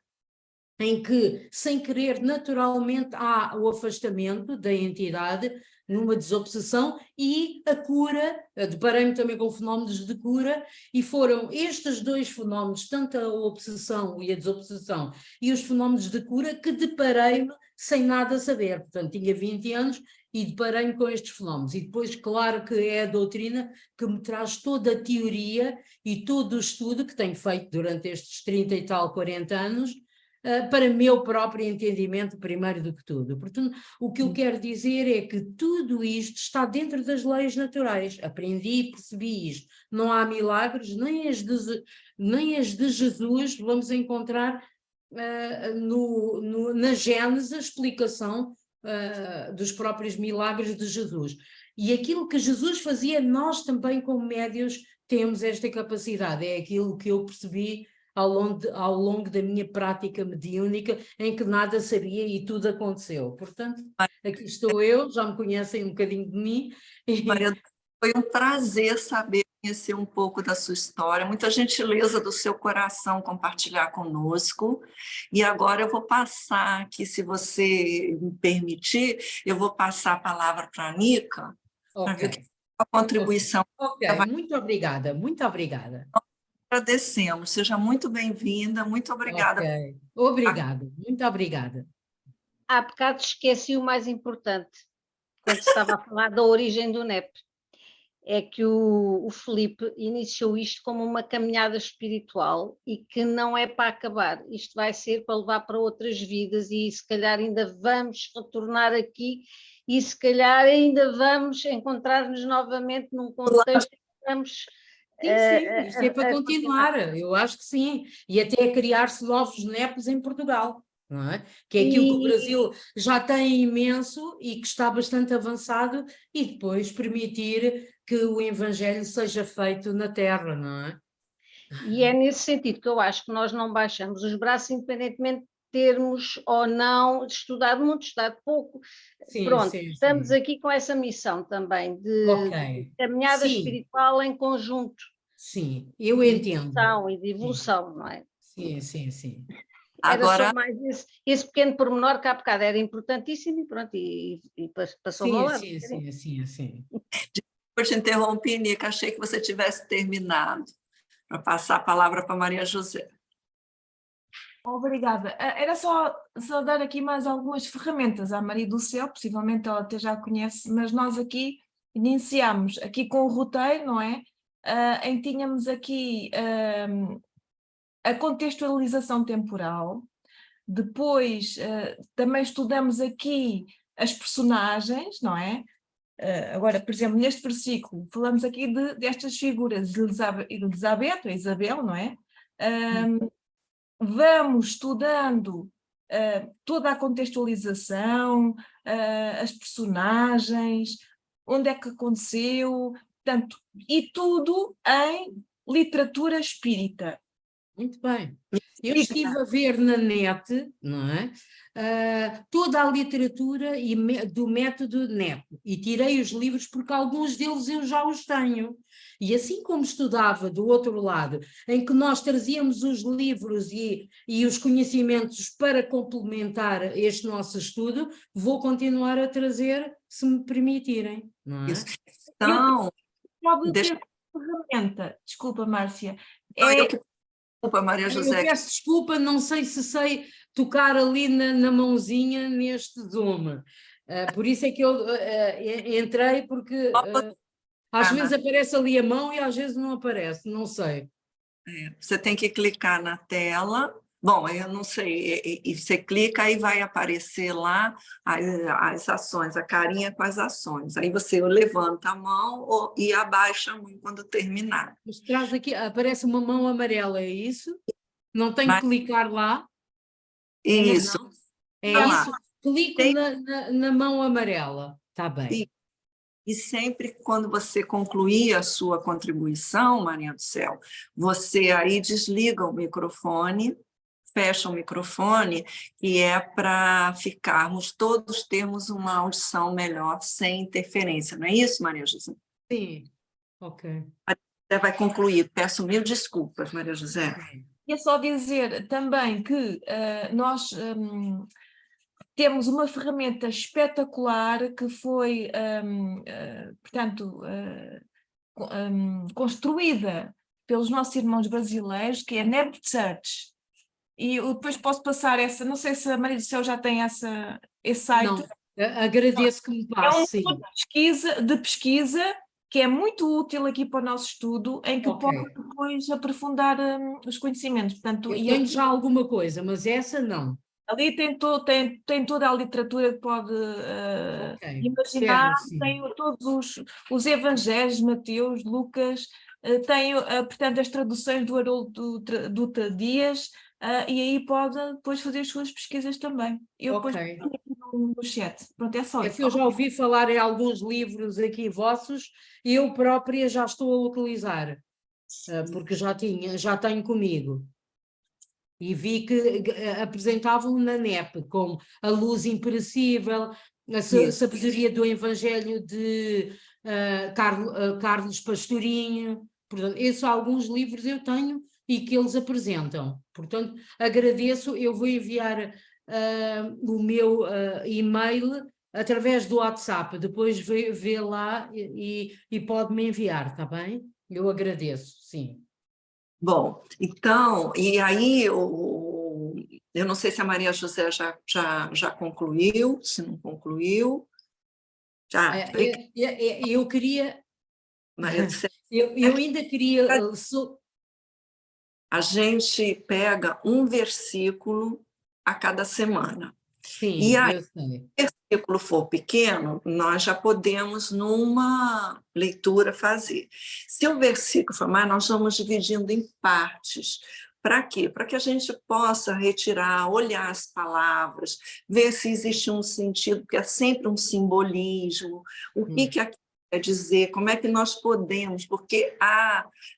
Em que, sem querer, naturalmente há o afastamento da entidade numa desobsessão e a cura. Deparei-me também com fenómenos de cura, e foram estes dois fenómenos, tanto a obsessão e a desobsessão e os fenómenos de cura, que deparei-me sem nada saber. Portanto, tinha 20 anos e deparei-me com estes fenómenos. E depois, claro que é a doutrina que me traz toda a teoria e todo o estudo que tenho feito durante estes 30 e tal, 40 anos, para meu próprio entendimento, primeiro do que tudo. Portanto, o que eu quero dizer é que tudo isto está dentro das leis naturais. Aprendi e percebi isto. Não há milagres, nem as de Jesus vamos encontrar na Gênesis a explicação dos próprios milagres de Jesus. E aquilo que Jesus fazia, nós também, como médios, temos esta capacidade. É aquilo que eu percebi ao longo da minha prática mediúnica, em que nada sabia e tudo aconteceu. Portanto, aqui estou eu, já me conhecem um bocadinho de mim. Maria, foi um prazer saber, conhecer um pouco da sua história, muita gentileza do seu coração compartilhar conosco. E agora eu vou passar aqui, se você me permitir, eu vou passar a palavra para a Nica, para ver que a contribuição. Ok, muito obrigada, muito obrigada. Agradecemos, seja muito bem-vinda, muito obrigada. Okay. Obrigada, muito obrigada. Há bocado esqueci o mais importante, quando estava a falar da origem do NEP, é que o Filipe iniciou isto como uma caminhada espiritual e que não é para acabar, isto vai ser para levar para outras vidas, e se calhar ainda vamos retornar aqui e se calhar ainda vamos encontrar-nos novamente num contexto que vamos... Sim, isto é para continuar, eu acho que sim, e até criar-se novos NEPs em Portugal, não é? Que é aquilo que o Brasil já tem imenso e que está bastante avançado, e depois permitir que o Evangelho seja feito na Terra, não é? E é nesse sentido que eu acho que nós não baixamos os braços, independentemente de termos ou não estudado muito, estudado pouco. Sim, pronto, sim, estamos sim. aqui com essa missão também de caminhada espiritual em conjunto. Sim, eu entendo. E de evolução, não é? Sim, sim, sim. Era só mais esse pequeno pormenor que há bocado era importantíssimo, e pronto, e passou-me ao lado. Sim. Eu te interrompi, Nica, achei que você tivesse terminado, para passar a palavra para Maria José. Obrigada. Era só dar aqui mais algumas ferramentas à Maria do Céu, possivelmente ela até já conhece, mas nós aqui iniciamos aqui com o roteiro, não é? Em que tínhamos aqui a contextualização temporal, depois também estudamos aqui as personagens, não é? Agora, por exemplo, neste versículo, falamos aqui destas figuras de Elizabeth, ou Isabel, não é? Vamos estudando toda a contextualização, as personagens, onde é que aconteceu, portanto, e tudo em literatura espírita. Muito bem. Eu estive a ver na net, não é? Toda a literatura do método NEP e tirei os livros porque alguns deles eu já os tenho. E assim como estudava do outro lado, em que nós trazíamos os livros e os conhecimentos para complementar este nosso estudo, vou continuar a trazer, se me permitirem, não é? Isso. Então, Pode deixa- ter ferramenta, desculpa, Márcia, desculpa, Maria Eu José. peço desculpa, não sei se sei tocar ali na mãozinha neste Zoom. Por isso é que eu entrei, porque às vezes aparece ali a mão e às vezes não aparece, não sei. Você tem que clicar na tela. Bom, eu não sei, e você clica, aí vai aparecer lá as ações, a carinha com as ações. Aí você levanta a mão e abaixa a mão quando terminar. Mas traz aqui, aparece uma mão amarela, é isso? Não tenho que clicar lá? Isso. Não. É Tá lá. isso? Clico na mão amarela. Está bem. E sempre quando você concluir a sua contribuição, Maria do Céu, você aí desliga o microfone, fecha o microfone, e é para todos termos uma audição melhor, sem interferência. Não é isso, Maria José? Sim, ok. Você vai concluir. Peço mil desculpas, Maria José. E é só dizer também que nós temos uma ferramenta espetacular que foi, portanto, construída pelos nossos irmãos brasileiros, que é a Neb Search. E eu depois posso passar essa, não sei se a Maria do Céu já tem esse site. Não, agradeço que me passe, é um de pesquisa que é muito útil aqui para o nosso estudo, em que pode depois aprofundar os conhecimentos. Portanto, eu tenho já alguma coisa, mas essa não. Ali tem toda a literatura que pode imaginar, tem todos os evangelhos, Mateus, Lucas, tem, portanto, as traduções do Haroldo Dutra Dias, e aí pode depois fazer as suas pesquisas também. Eu depois no chat. Pronto, é só É isso. que eu já ouvi falar em alguns livros aqui vossos, e eu própria já estou a localizar, porque já tenho comigo. E vi que apresentavam na NEP, como A Luz Imperecível, a Sabedoria do Evangelho de Carlos Pastorinho. Portanto, esses alguns livros eu tenho e que eles apresentam. Portanto, agradeço, eu vou enviar o meu e-mail através do WhatsApp, depois vê lá e pode-me enviar, está bem? Eu agradeço, sim. Bom, então, e aí eu não sei se a Maria José já concluiu, se não concluiu. Eu queria... Maria do Céu. Eu ainda queria... A gente pega um versículo a cada semana. Sim, e aí, eu sei. se o versículo for pequeno, nós já podemos, numa leitura, fazer. Se o versículo for mais, nós vamos dividindo em partes. Para quê? Para que a gente possa retirar, olhar as palavras, ver se existe um sentido, porque é sempre um simbolismo, o que aquilo quer dizer, como é que nós podemos, porque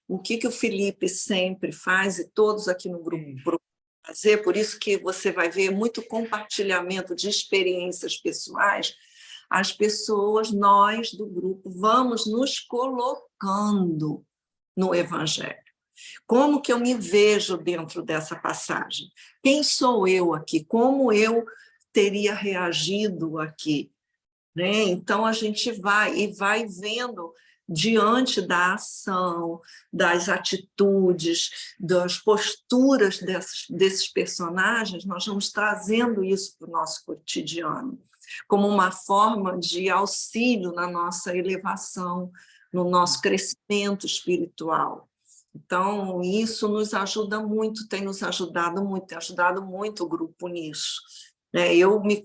o que o Felipe sempre faz, e todos aqui no grupo fazer, por isso que você vai ver muito compartilhamento de experiências pessoais, as pessoas, nós do grupo, vamos nos colocando no Evangelho. Como que eu me vejo dentro dessa passagem? Quem sou eu aqui? Como eu teria reagido aqui? Né? Então, a gente vai vendo diante da ação, das atitudes, das posturas desses personagens, nós vamos trazendo isso para o nosso cotidiano, como uma forma de auxílio na nossa elevação, no nosso crescimento espiritual. Então, isso nos ajuda muito, tem nos ajudado muito, tem ajudado muito o grupo nisso. Eu me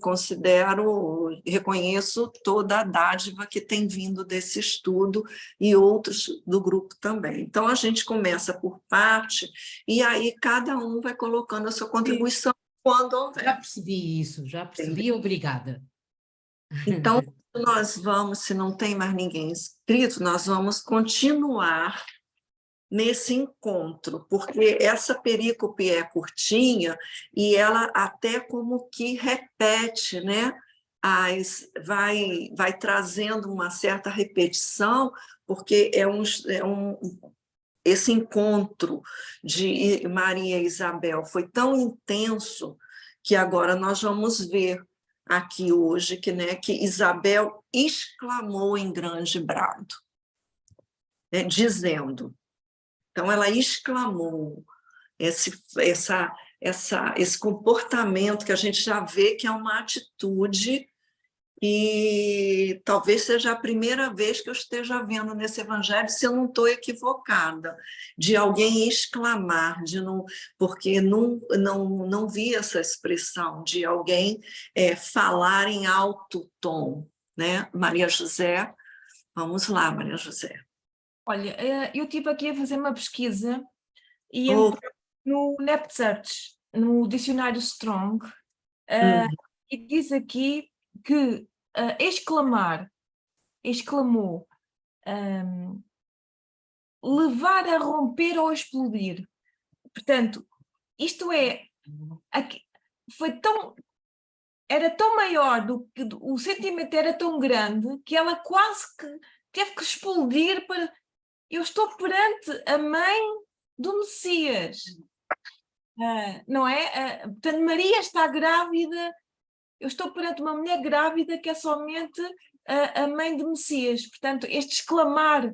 reconheço toda a dádiva que tem vindo desse estudo e outros do grupo também. Então, a gente começa por parte e aí cada um vai colocando a sua contribuição, quando houver. Já percebi isso, já percebi, obrigada. Então, nós vamos, se não tem mais ninguém inscrito, nós vamos continuar nesse encontro, porque essa perícope é curtinha e ela até como que repete, né? Vai trazendo uma certa repetição, porque esse encontro de Maria e Isabel foi tão intenso que agora nós vamos ver aqui hoje que Isabel exclamou em grande brado, né, dizendo. Então, ela exclamou esse comportamento que a gente já vê que é uma atitude e talvez seja a primeira vez que eu esteja vendo nesse evangelho, se eu não estou equivocada, de alguém exclamar, porque não vi essa expressão de alguém falar em alto tom, né? Maria José, vamos lá, Maria José. Olha, eu estive aqui a fazer uma pesquisa e Oh. entrei no NetSearch, no dicionário Strong, e diz aqui que exclamou, levar a romper ou explodir. Portanto, isto era tão maior o sentimento era tão grande que ela quase que teve que explodir para... Eu estou perante a mãe do Messias, não é? Portanto, Maria está grávida, eu estou perante uma mulher grávida que é somente a mãe do Messias. Portanto, este exclamar,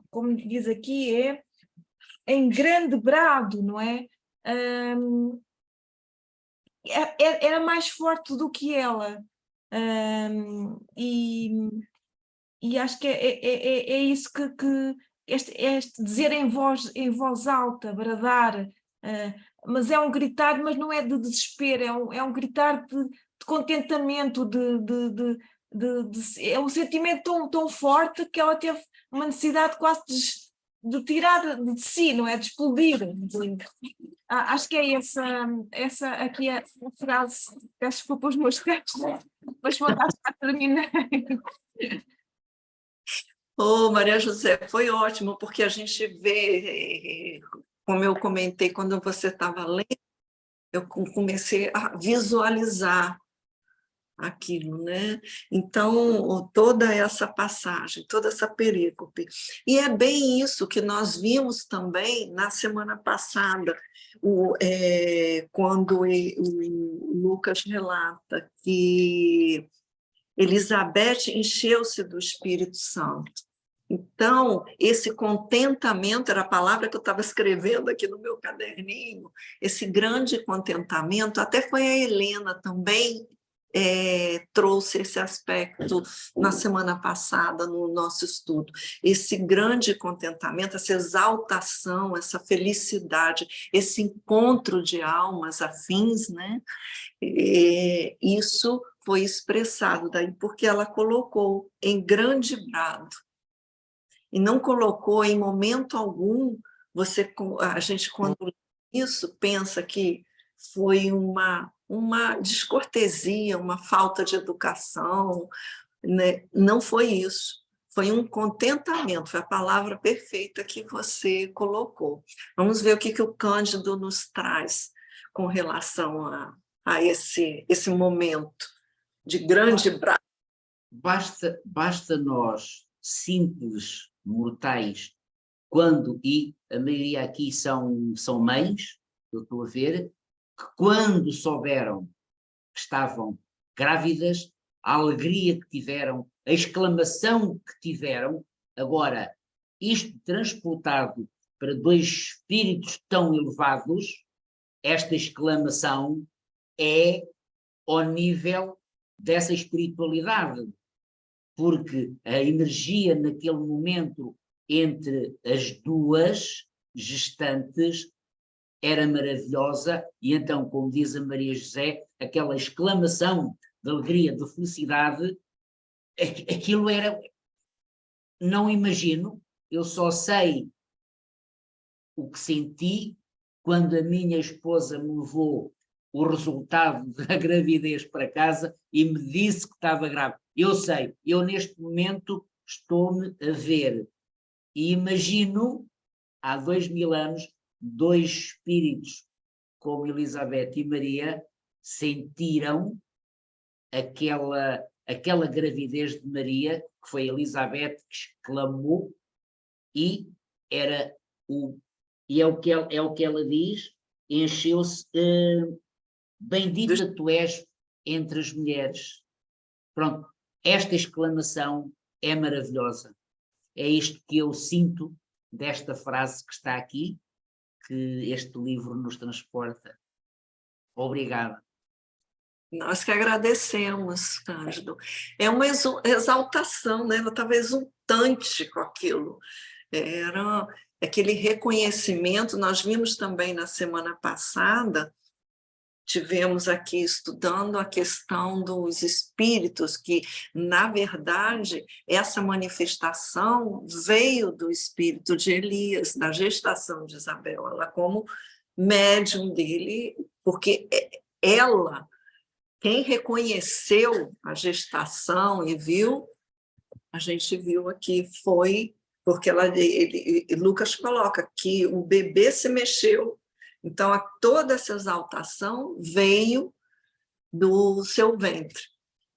como diz aqui, é em grande brado, não é? Era mais forte do que ela. E acho que é isso que este dizer em voz alta, bradar, mas é um gritar, mas não é de desespero, é um gritar de contentamento, é um sentimento tão forte que ela teve uma necessidade quase de tirar de si, não é? De explodir. Acho que é essa aqui é a frase. Peço desculpa os meus textos, mas vou dar para terminar. Oh, Maria José, foi ótimo, porque a gente vê, como eu comentei quando você estava lendo, eu comecei a visualizar aquilo, né? Então, toda essa passagem, toda essa perícope. E é bem isso que nós vimos também na semana passada, quando o Lucas relata que Elizabeth encheu-se do Espírito Santo. Então, esse contentamento, era a palavra que eu estava escrevendo aqui no meu caderninho, esse grande contentamento, até foi a Helena também trouxe esse aspecto na semana passada no nosso estudo, esse grande contentamento, essa exaltação, essa felicidade, esse encontro de almas afins, né? Isso foi expressado daí porque ela colocou em grande brado e não colocou em momento algum. A gente quando lê isso pensa que foi uma descortesia, uma falta de educação, né? Não foi isso. Foi um contentamento, foi a palavra perfeita que você colocou. Vamos ver o que o Cândido nos traz com relação a esse momento de grande brado. Basta nós, simples mortais, e a maioria aqui são mães, eu estou a ver, que quando souberam que estavam grávidas, a alegria que tiveram, a exclamação que tiveram, agora, isto transportado para dois espíritos tão elevados, esta exclamação é ao nível dessa espiritualidade, porque a energia naquele momento entre as duas gestantes era maravilhosa, e então, como diz a Maria José, aquela exclamação de alegria, de felicidade, aquilo era, não imagino, eu só sei o que senti quando a minha esposa me levou o resultado da gravidez para casa e me disse que estava grávida. Eu sei, eu neste momento estou-me a ver e imagino, há 2000 anos, dois espíritos como Elizabeth e Maria sentiram aquela gravidez de Maria, que foi Elizabeth que exclamou, e é o que ela diz, encheu-se, bendita tu és entre as mulheres. Pronto, esta exclamação é maravilhosa. É isto que eu sinto desta frase que está aqui, que este livro nos transporta. Obrigado. Nós que agradecemos, Cândido. É uma exaltação, né? Ela estava exultante com aquilo. Era aquele reconhecimento. Nós vimos também na semana passada, tivemos aqui estudando a questão dos espíritos, que, na verdade, essa manifestação veio do espírito de Elias, da gestação de Isabel, ela como médium dele, porque ela, quem reconheceu a gestação e viu, a gente viu aqui, foi porque Lucas coloca que o bebê se mexeu. Então, toda essa exaltação veio do seu ventre.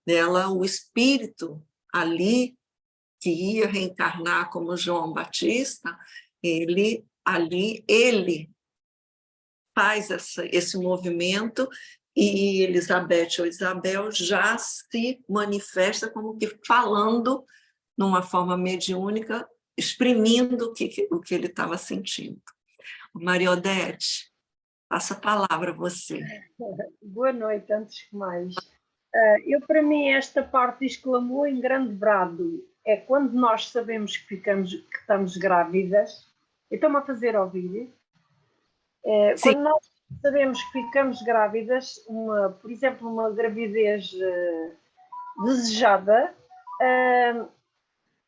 Ela, o espírito ali, que ia reencarnar como João Batista, ele faz esse movimento, e Elizabeth ou Isabel já se manifesta como que falando numa forma mediúnica, exprimindo o que ele estava sentindo. Maria Odete, passa a palavra a você. Boa noite, antes que mais. Para mim, esta parte exclamou em grande brado. É quando nós sabemos que estamos grávidas. Estou-me a fazer ouvir. Quando nós sabemos que ficamos grávidas, por exemplo, uma gravidez desejada,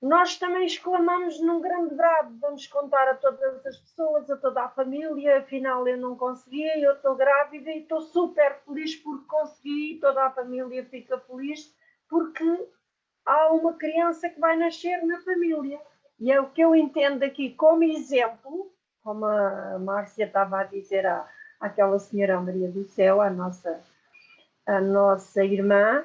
nós também exclamamos num grande brado, vamos contar a todas as pessoas, a toda a família, afinal eu não consegui, eu estou grávida e estou super feliz porque consegui, toda a família fica feliz porque há uma criança que vai nascer na família. E é o que eu entendo aqui como exemplo, como a Márcia estava a dizer àquela senhora Maria do Céu, a nossa irmã,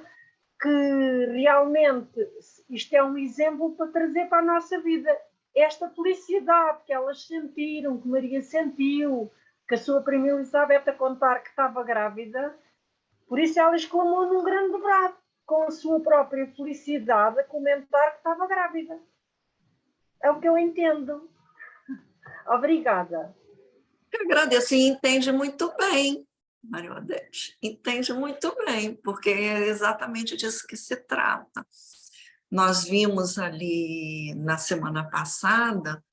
que realmente isto é um exemplo para trazer para a nossa vida. Esta felicidade que elas sentiram, que Maria sentiu, que a sua prima Elizabeth a contar que estava grávida, por isso ela exclamou num grande brado, com a sua própria felicidade, a comentar que estava grávida. É o que eu entendo. Obrigada. Eu agradeço e entende muito bem, Maria Odete. Entende muito bem, porque é exatamente disso que se trata. Nós vimos ali na semana passada,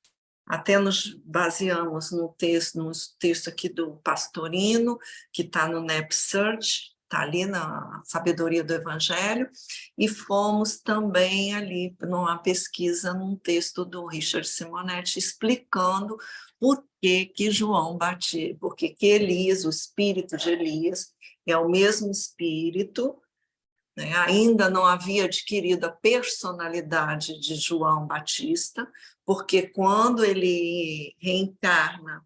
até nos baseamos no texto aqui do Pastorino, que está no NEP Search, está ali na Sabedoria do Evangelho, e fomos também ali numa pesquisa, num texto do Richard Simonetti, explicando por que João Batista, porque que Elias, o espírito de Elias, é o mesmo espírito, né? Ainda não havia adquirido a personalidade de João Batista, porque quando ele reencarna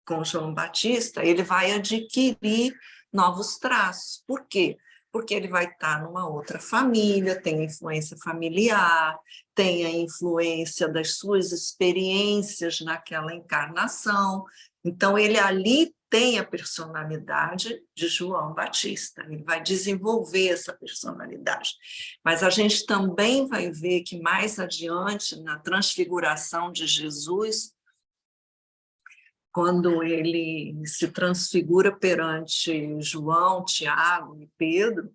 com João Batista, ele vai adquirir novos traços. Por quê? Porque ele vai estar numa outra família, tem a influência familiar, tem a influência das suas experiências naquela encarnação. Então, ele ali tem a personalidade de João Batista, ele vai desenvolver essa personalidade. Mas a gente também vai ver que mais adiante, na transfiguração de Jesus, quando ele se transfigura perante João, Tiago e Pedro,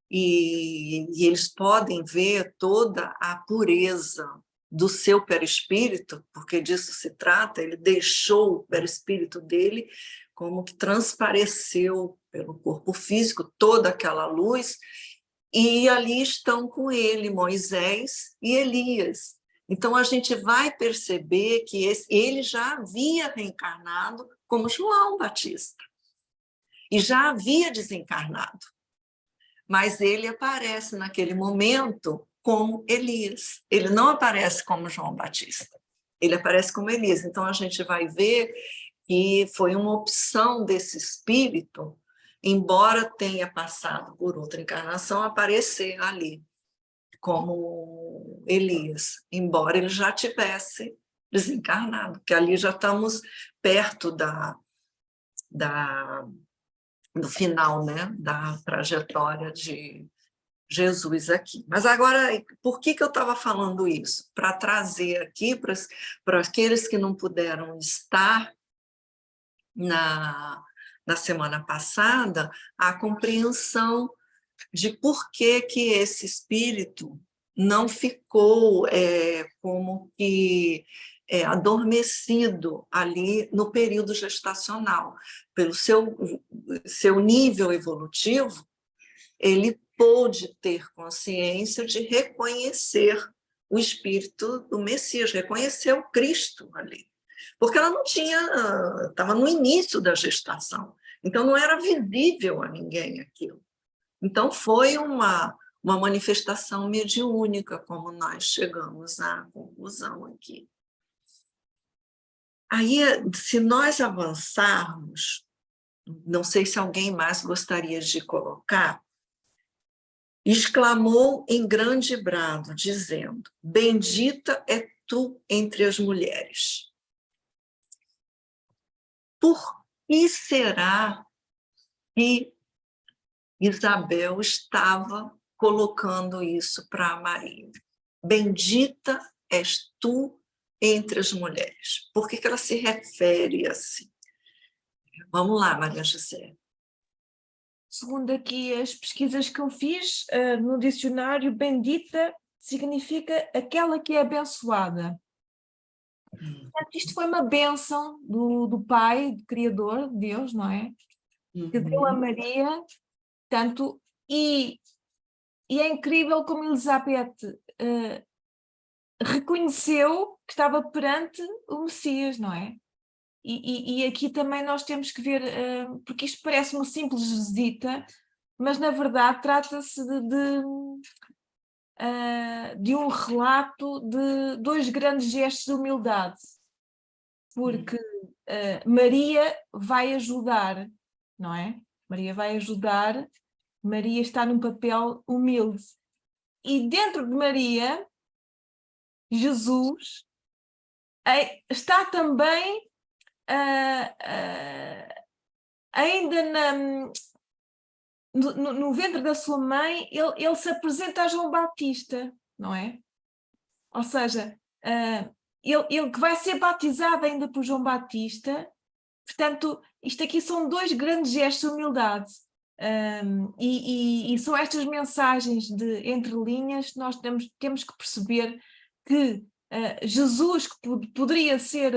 e eles podem ver toda a pureza do seu perispírito, porque disso se trata, ele deixou o perispírito dele como que transpareceu pelo corpo físico toda aquela luz, e ali estão com ele Moisés e Elias. Então, a gente vai perceber que ele já havia reencarnado como João Batista. E já havia desencarnado. Mas ele aparece naquele momento como Elias. Ele não aparece como João Batista. Ele aparece como Elias. Então, a gente vai ver que foi uma opção desse espírito, embora tenha passado por outra encarnação, aparecer ali como Elias, embora ele já tivesse desencarnado, porque ali já estamos perto do final, né, da trajetória de Jesus aqui. Mas agora, por que eu estava falando isso? Para trazer aqui para aqueles que não puderam estar na semana passada, a compreensão de por que esse espírito não ficou como que adormecido ali no período gestacional. Pelo seu nível evolutivo, ele pôde ter consciência de reconhecer o espírito do Messias, reconhecer o Cristo ali. Porque ela não tinha, estava no início da gestação, então não era visível a ninguém aquilo. Então foi uma manifestação mediúnica, como nós chegamos à conclusão aqui. Aí, se nós avançarmos, não sei se alguém mais gostaria de colocar, exclamou em grande brado, dizendo: bendita é tu entre as mulheres. Por que será que Isabel estava colocando isso para Maria? Bendita és tu entre as mulheres. Por que ela se refere assim? Vamos lá, Maria José. Segundo aqui as pesquisas que eu fiz, no dicionário, bendita significa aquela que é abençoada. Portanto, isto foi uma bênção do Pai, do Criador, Deus, não é? Que deu a Maria, tanto, e é incrível como Elizabeth reconheceu que estava perante o Messias, não é? E aqui também nós temos que ver, porque isto parece uma simples visita, mas na verdade trata-se de um relato de dois grandes gestos de humildade, porque Maria vai ajudar, não é? Maria vai ajudar, Maria está num papel humilde. E dentro de Maria, Jesus está também ainda no ventre da sua mãe, ele se apresenta a João Batista, não é? Ou seja, ele que vai ser batizado ainda por João Batista. Portanto, isto aqui são dois grandes gestos de humildade. E são estas mensagens de entre linhas que nós temos que perceber que Jesus, que podia se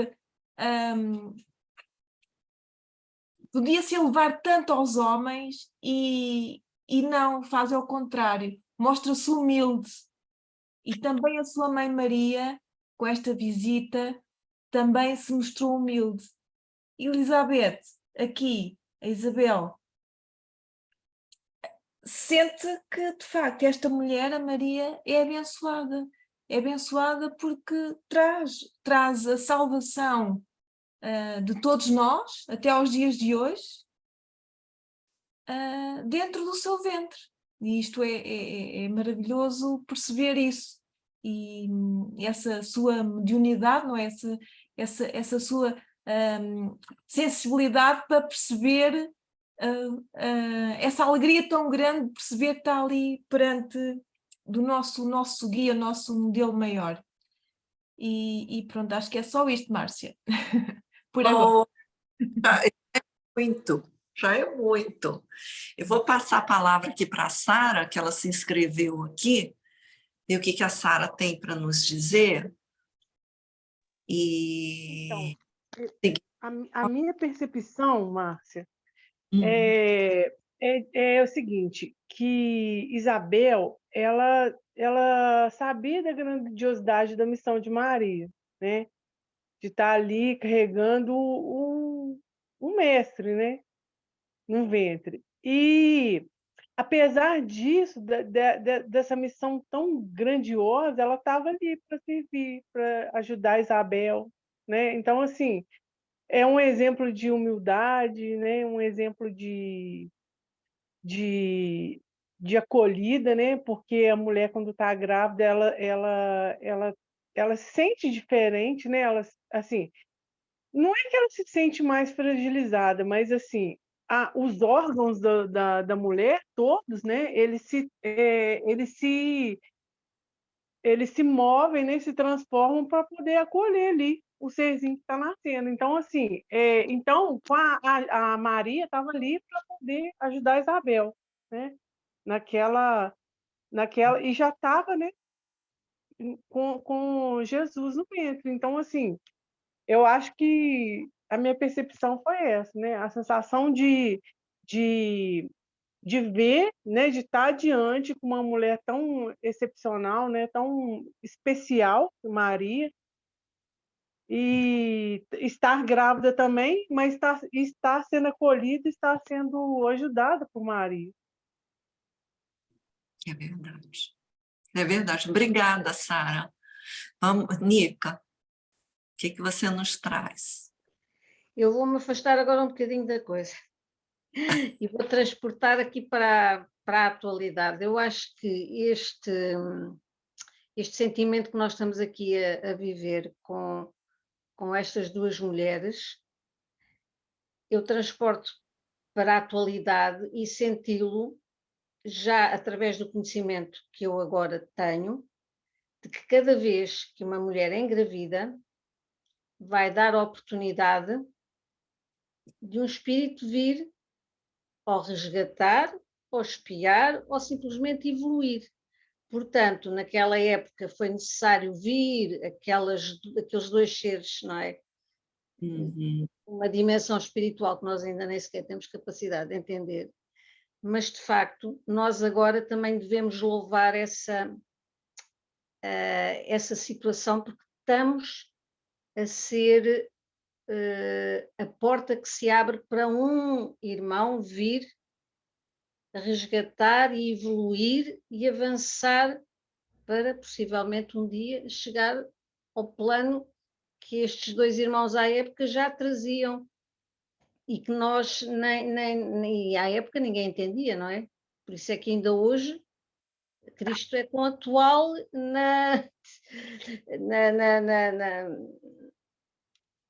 elevar tanto aos homens e não faz ao contrário, mostra-se humilde. E também a sua mãe Maria, com esta visita, também se mostrou humilde. Elizabeth, aqui, a Isabel, sente que, de facto, esta mulher, a Maria, é abençoada. É abençoada porque traz a salvação de todos nós, até aos dias de hoje, dentro do seu ventre. E isto é maravilhoso perceber isso. E essa sua mediunidade, não é? Essa sua sensibilidade para perceber essa alegria tão grande de perceber que está ali perante do nosso guia, nosso modelo maior. E pronto, acho que é só isto, Márcia. Por agora. Muito, já é muito. Eu vou passar a palavra aqui para a Sara, que ela se inscreveu aqui, e o que a Sara tem para nos dizer. E a minha percepção, Márcia, é o seguinte, que Isabel, ela sabia da grandiosidade da missão de Maria, né? De estar ali carregando um mestre, né, no ventre. E apesar disso, dessa missão tão grandiosa, ela estava ali para servir, para ajudar Isabel, né? Então, assim, é um exemplo de humildade, né? Um exemplo de, de acolhida, né? Porque a mulher, quando está grávida, ela se sente diferente, né? Ela, assim, não é que ela se sente mais fragilizada, mas assim, os órgãos da mulher, todos, né, eles se movem, né, se transformam para poder acolher ali o serzinho que está nascendo. Então, assim, então a Maria estava ali para poder ajudar a Isabel, né, naquela e já estava, né, com Jesus no ventre. Então, assim, eu acho que a minha percepção foi essa, né? A sensação de, de ver, né? De estar diante com uma mulher tão excepcional, né? Tão especial, Maria, e estar grávida também, mas estar sendo acolhida, estar sendo ajudada por Maria. É verdade. É verdade. Obrigada, Sara. Vamos, Nica, o que você nos traz? Eu vou-me afastar agora um bocadinho da coisa e vou transportar aqui para a atualidade. Eu acho que este sentimento que nós estamos aqui a viver com estas duas mulheres, eu transporto para a atualidade e senti-lo já através do conhecimento que eu agora tenho, de que cada vez que uma mulher é engravida, vai dar a oportunidade de um espírito vir ou resgatar, ou espiar, ou simplesmente evoluir. Portanto, naquela época foi necessário vir aqueles dois seres, não é? Uhum. Uma dimensão espiritual que nós ainda nem sequer temos capacidade de entender, mas de facto nós agora também devemos louvar essa situação, porque estamos a ser a porta que se abre para um irmão vir resgatar e evoluir e avançar para possivelmente um dia chegar ao plano que estes dois irmãos à época já traziam e que nós nem à época ninguém entendia, não é? Por isso é que ainda hoje Cristo é tão atual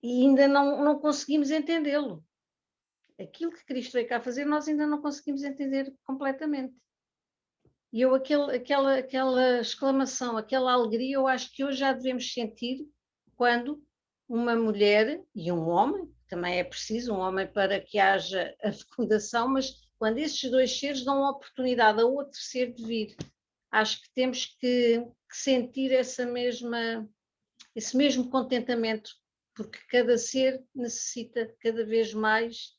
e ainda não conseguimos entendê-lo. Aquilo que Cristo veio cá fazer, nós ainda não conseguimos entender completamente. E eu, aquela exclamação, aquela alegria, eu acho que hoje já devemos sentir quando uma mulher e um homem, também é preciso um homem para que haja a fecundação, mas quando esses dois seres dão a oportunidade a outro ser de vir, acho que temos que sentir esse mesmo contentamento, porque cada ser necessita cada vez mais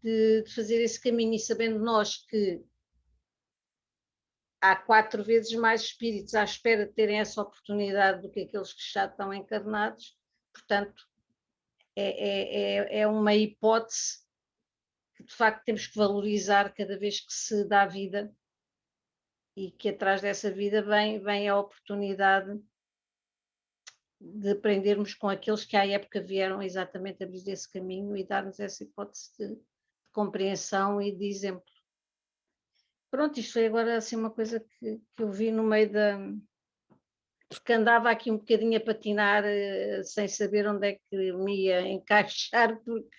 de fazer esse caminho, e sabendo nós que há 4 vezes mais espíritos à espera de terem essa oportunidade do que aqueles que já estão encarnados, portanto, é uma hipótese que de facto temos que valorizar cada vez que se dá vida e que atrás dessa vida vem a oportunidade de aprendermos com aqueles que à época vieram exatamente abrir esse caminho e dar-nos essa hipótese de compreensão e de exemplo. Pronto, isto foi agora assim uma coisa que eu vi no meio da... porque andava aqui um bocadinho a patinar sem saber onde é que me ia encaixar, porque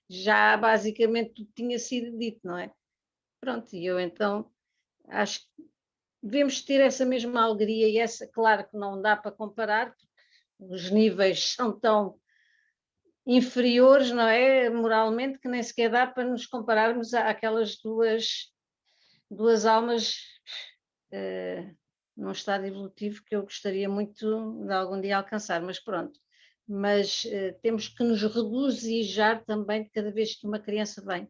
já basicamente tudo tinha sido dito, não é? Pronto, e eu então acho que devemos ter essa mesma alegria e essa, claro que não dá para comparar, porque os níveis são tão inferiores, não é? Moralmente, que nem sequer dá para nos compararmos àquelas duas almas num estado evolutivo que eu gostaria muito de algum dia alcançar, mas pronto. Mas temos que nos regozijar também de cada vez que uma criança vem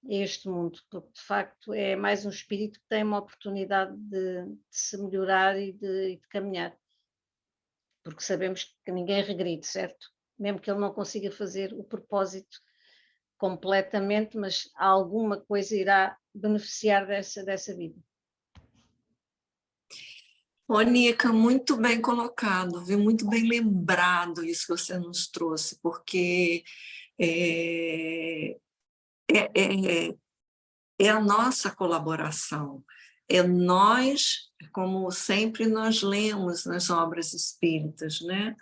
a este mundo, porque de facto é mais um espírito que tem uma oportunidade de se melhorar e de caminhar, porque sabemos que ninguém regride, certo? Mesmo que ele não consiga fazer o propósito completamente, mas alguma coisa irá beneficiar dessa vida. Mônica, muito bem colocado, viu? Muito bem lembrado isso que você nos trouxe, porque é a nossa colaboração, é nós, como sempre nós lemos nas obras espíritas, né?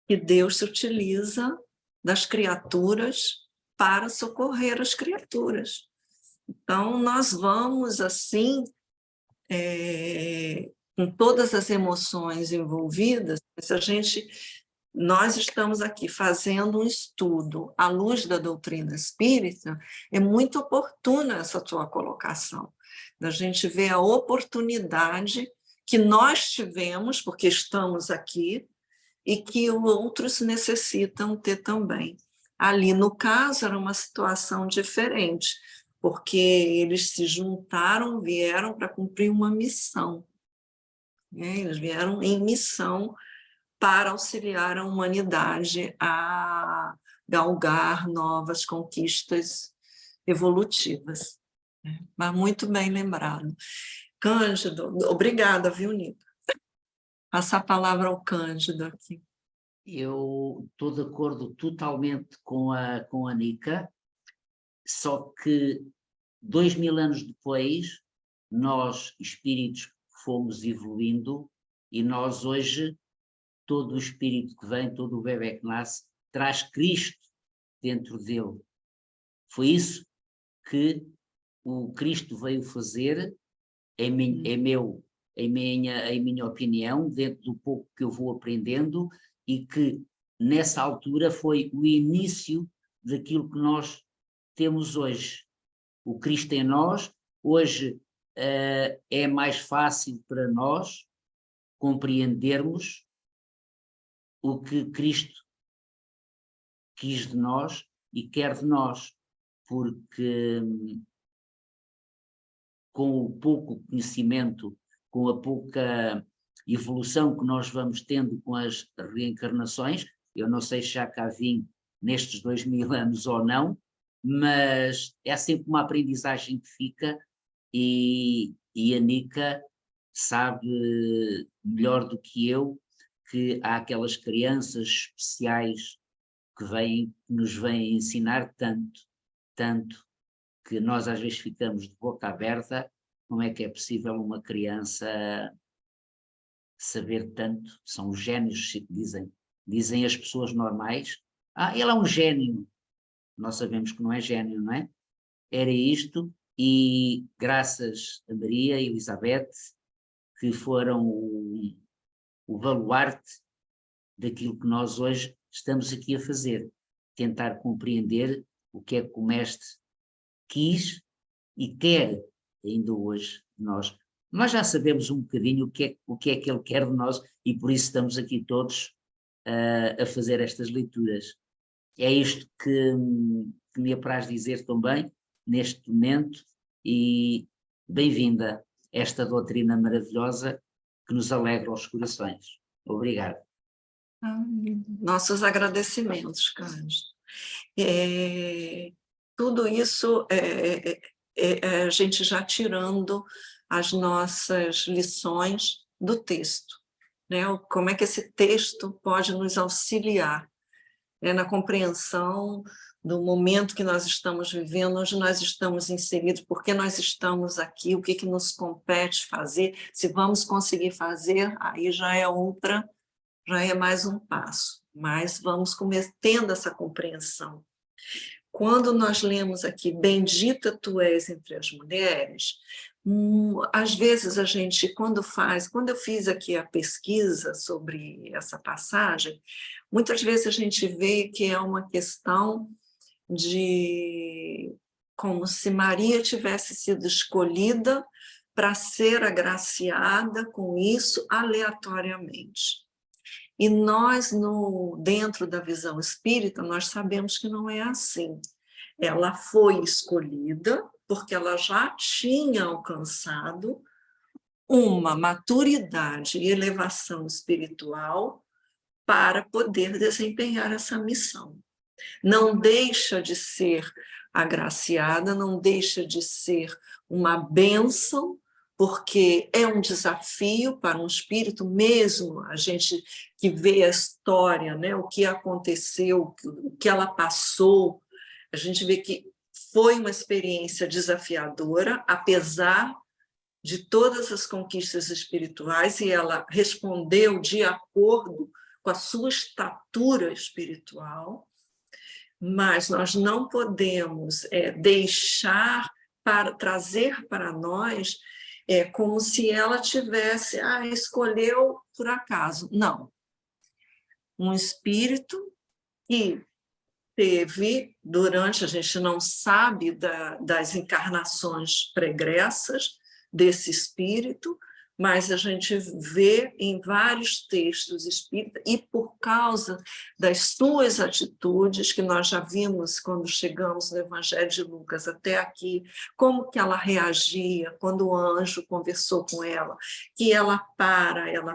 Que Deus se utiliza das criaturas para socorrer as criaturas. Então, nós vamos, assim, com todas as emoções envolvidas, nós estamos aqui fazendo um estudo à luz da doutrina espírita, é muito oportuna essa tua colocação, da gente ver a oportunidade que nós tivemos, porque estamos aqui, e que outros necessitam ter também. Ali, no caso, era uma situação diferente, porque eles se juntaram, vieram para cumprir uma missão. Né? Eles vieram em missão para auxiliar a humanidade a galgar novas conquistas evolutivas. Mas muito bem lembrado. Cândido, obrigada, viu, Nico? Passar a palavra ao Cândido aqui. Eu estou de acordo totalmente com a Nica, só que 2000 anos depois, nós, espíritos, fomos evoluindo e nós hoje, todo o espírito que vem, todo o bebé que nasce, traz Cristo dentro dele. Foi isso que o Cristo veio fazer, em minha opinião, dentro do pouco que eu vou aprendendo, e que nessa altura foi o início daquilo que nós temos hoje. O Cristo em nós, hoje é mais fácil para nós compreendermos o que Cristo quis de nós e quer de nós, porque com o pouco conhecimento, com a pouca evolução que nós vamos tendo com as reencarnações, eu não sei se já cá vim nestes 2000 anos ou não, mas é sempre uma aprendizagem que fica e a Nica sabe melhor do que eu que há aquelas crianças especiais que nos vêm ensinar tanto, que nós às vezes ficamos de boca aberta, como é que é possível uma criança saber tanto? São os génios, dizem as pessoas normais, ele é um gênio, nós sabemos que não é gênio, não é? Era isto, e graças a Maria e Elizabeth, que foram o baluarte daquilo que nós hoje estamos aqui a fazer, tentar compreender o que é que o Mestre quis e quer ainda hoje de nós. Nós já sabemos um bocadinho o que é que ele quer de nós e por isso estamos aqui todos a fazer estas leituras. É isto que me apraz dizer também neste momento, e bem-vinda esta doutrina maravilhosa que nos alegra os corações. Obrigado. Nossos agradecimentos, Cândido. Tudo isso a gente já tirando as nossas lições do texto, né? Como é que esse texto pode nos auxiliar, né, na compreensão do momento que nós estamos vivendo, onde nós estamos inseridos, por que nós estamos aqui, o que nos compete fazer, se vamos conseguir fazer, aí já é mais um passo, mas vamos tendo essa compreensão. Quando nós lemos aqui, bendita tu és entre as mulheres, às vezes a gente, quando eu fiz aqui a pesquisa sobre essa passagem, muitas vezes a gente vê que é uma questão de como se Maria tivesse sido escolhida para ser agraciada com isso aleatoriamente. E nós, dentro da visão espírita, nós sabemos que não é assim. Ela foi escolhida porque ela já tinha alcançado uma maturidade e elevação espiritual para poder desempenhar essa missão. Não deixa de ser agraciada, não deixa de ser uma bênção, porque é um desafio para um espírito mesmo, a gente que vê a história, né, o que aconteceu, o que ela passou, a gente vê que foi uma experiência desafiadora, apesar de todas as conquistas espirituais, e ela respondeu de acordo com a sua estatura espiritual, mas nós não podemos deixar para trazer para nós como se ela tivesse, escolheu por acaso. Não. Um espírito que teve, durante, a gente não sabe das encarnações pregressas desse espírito, mas a gente vê em vários textos espíritas, e por causa das suas atitudes, que nós já vimos quando chegamos no Evangelho de Lucas até aqui, como que ela reagia quando o anjo conversou com ela, que ela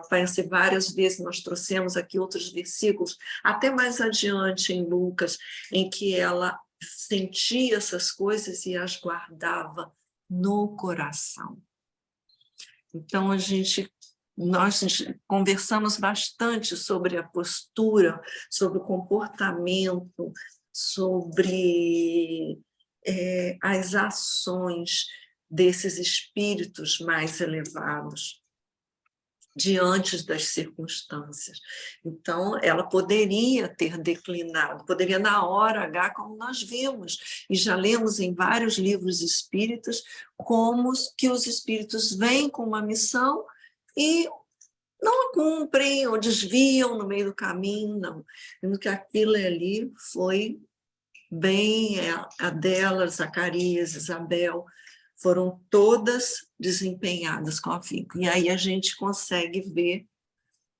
pensa várias vezes, nós trouxemos aqui outros versículos, até mais adiante em Lucas, em que ela sentia essas coisas e as guardava no coração. Então, nós conversamos bastante sobre a postura, sobre o comportamento, sobre as ações desses espíritos mais elevados diante das circunstâncias. Então, ela poderia ter declinado, poderia na hora H, como nós vimos, e já lemos em vários livros espíritas, como que os espíritos vêm com uma missão e não a cumprem ou desviam no meio do caminho, não. Vendo que aquilo ali foi bem, a dela, Zacarias, Isabel, foram todas desempenhadas com afinco. E aí a gente consegue ver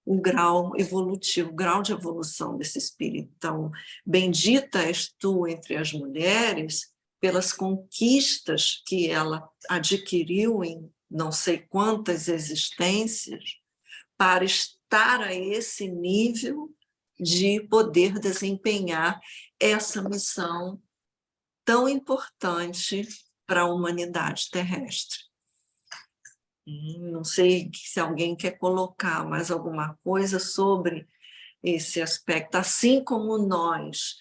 o grau evolutivo, o grau de evolução desse espírito. Então, bendita és tu entre as mulheres pelas conquistas que ela adquiriu em não sei quantas existências para estar a esse nível de poder desempenhar essa missão tão importante para a humanidade terrestre. Não sei se alguém quer colocar mais alguma coisa sobre esse aspecto, assim como nós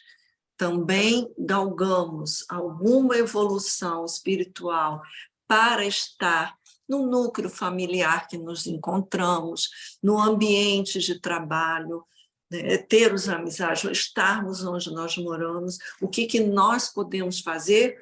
também galgamos alguma evolução espiritual para estar no núcleo familiar que nos encontramos, no ambiente de trabalho, né, ter as amizades, estarmos onde nós moramos, o que nós podemos fazer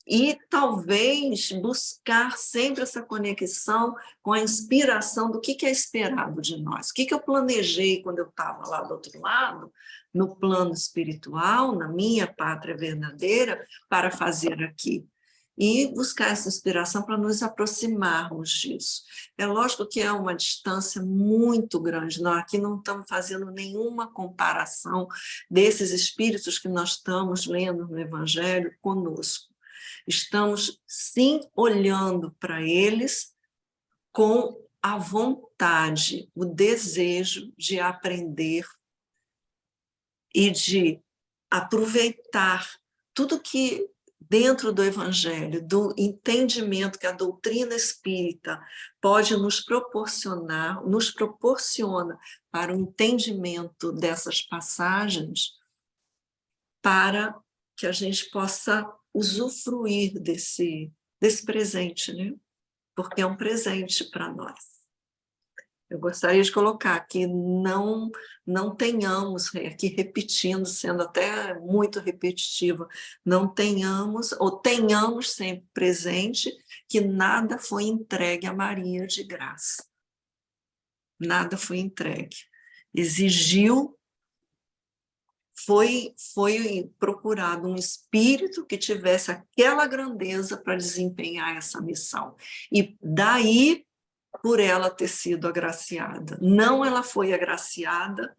e talvez buscar sempre essa conexão com a inspiração do que é esperado de nós. O que eu planejei quando eu estava lá do outro lado, no plano espiritual, na minha pátria verdadeira, para fazer aqui. E buscar essa inspiração para nos aproximarmos disso. É lógico que é uma distância muito grande, nós aqui não estamos fazendo nenhuma comparação desses espíritos que nós estamos lendo no Evangelho conosco. Estamos, sim, olhando para eles com a vontade, o desejo de aprender e de aproveitar tudo que dentro do Evangelho, do entendimento que a doutrina espírita pode nos proporcionar, nos proporciona para o entendimento dessas passagens, para que a gente possa usufruir desse presente, né? Porque é um presente para nós. Eu gostaria de colocar que não tenhamos, aqui repetindo, sendo até muito repetitiva, não tenhamos, ou tenhamos sempre presente que nada foi entregue a Maria de graça. Nada foi entregue. Exigiu, foi procurado um espírito que tivesse aquela grandeza para desempenhar essa missão. E daí, por ela ter sido agraciada. Não ela foi agraciada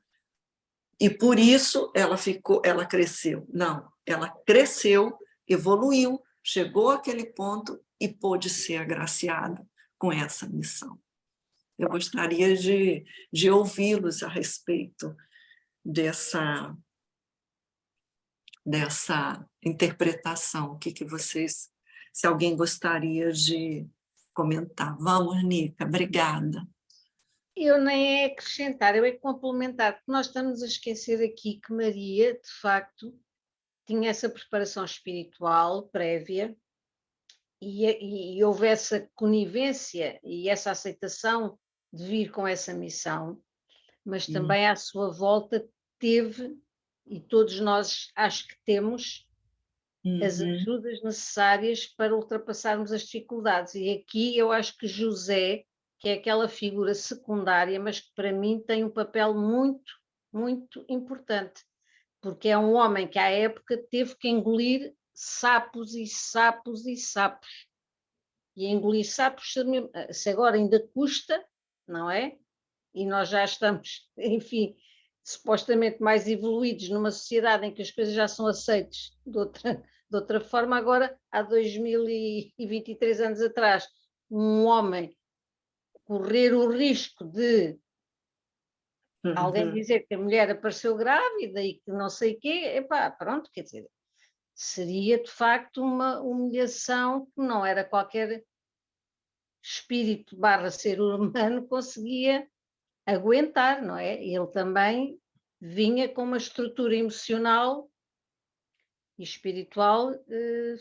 e por isso ela cresceu. Não, ela cresceu, evoluiu, chegou àquele ponto e pôde ser agraciada com essa missão. Eu gostaria de ouvi-los a respeito dessa interpretação? O que vocês, se alguém gostaria de comentar? Vamos, Nica, obrigada. Eu nem é acrescentar, eu é complementar, porque nós estamos a esquecer aqui que Maria, de facto, tinha essa preparação espiritual prévia e houve essa conivência e essa aceitação de vir com essa missão, mas também à sua volta teve, e todos nós acho que temos, as ajudas necessárias para ultrapassarmos as dificuldades. E aqui eu acho que José, que é aquela figura secundária, mas que para mim tem um papel muito, muito importante, porque é um homem que à época teve que engolir sapos e sapos e sapos. E engolir sapos, se agora ainda custa, não é? E nós já estamos, enfim, supostamente mais evoluídos numa sociedade em que as coisas já são aceitas de outra forma. Agora, há 2023 anos atrás, um homem correr o risco de alguém dizer que a mulher apareceu grávida e que não sei o quê, epá, pronto, quer dizer, seria de facto uma humilhação que não era qualquer espírito / ser humano conseguia aguentar, não é? Ele também vinha com uma estrutura emocional e espiritual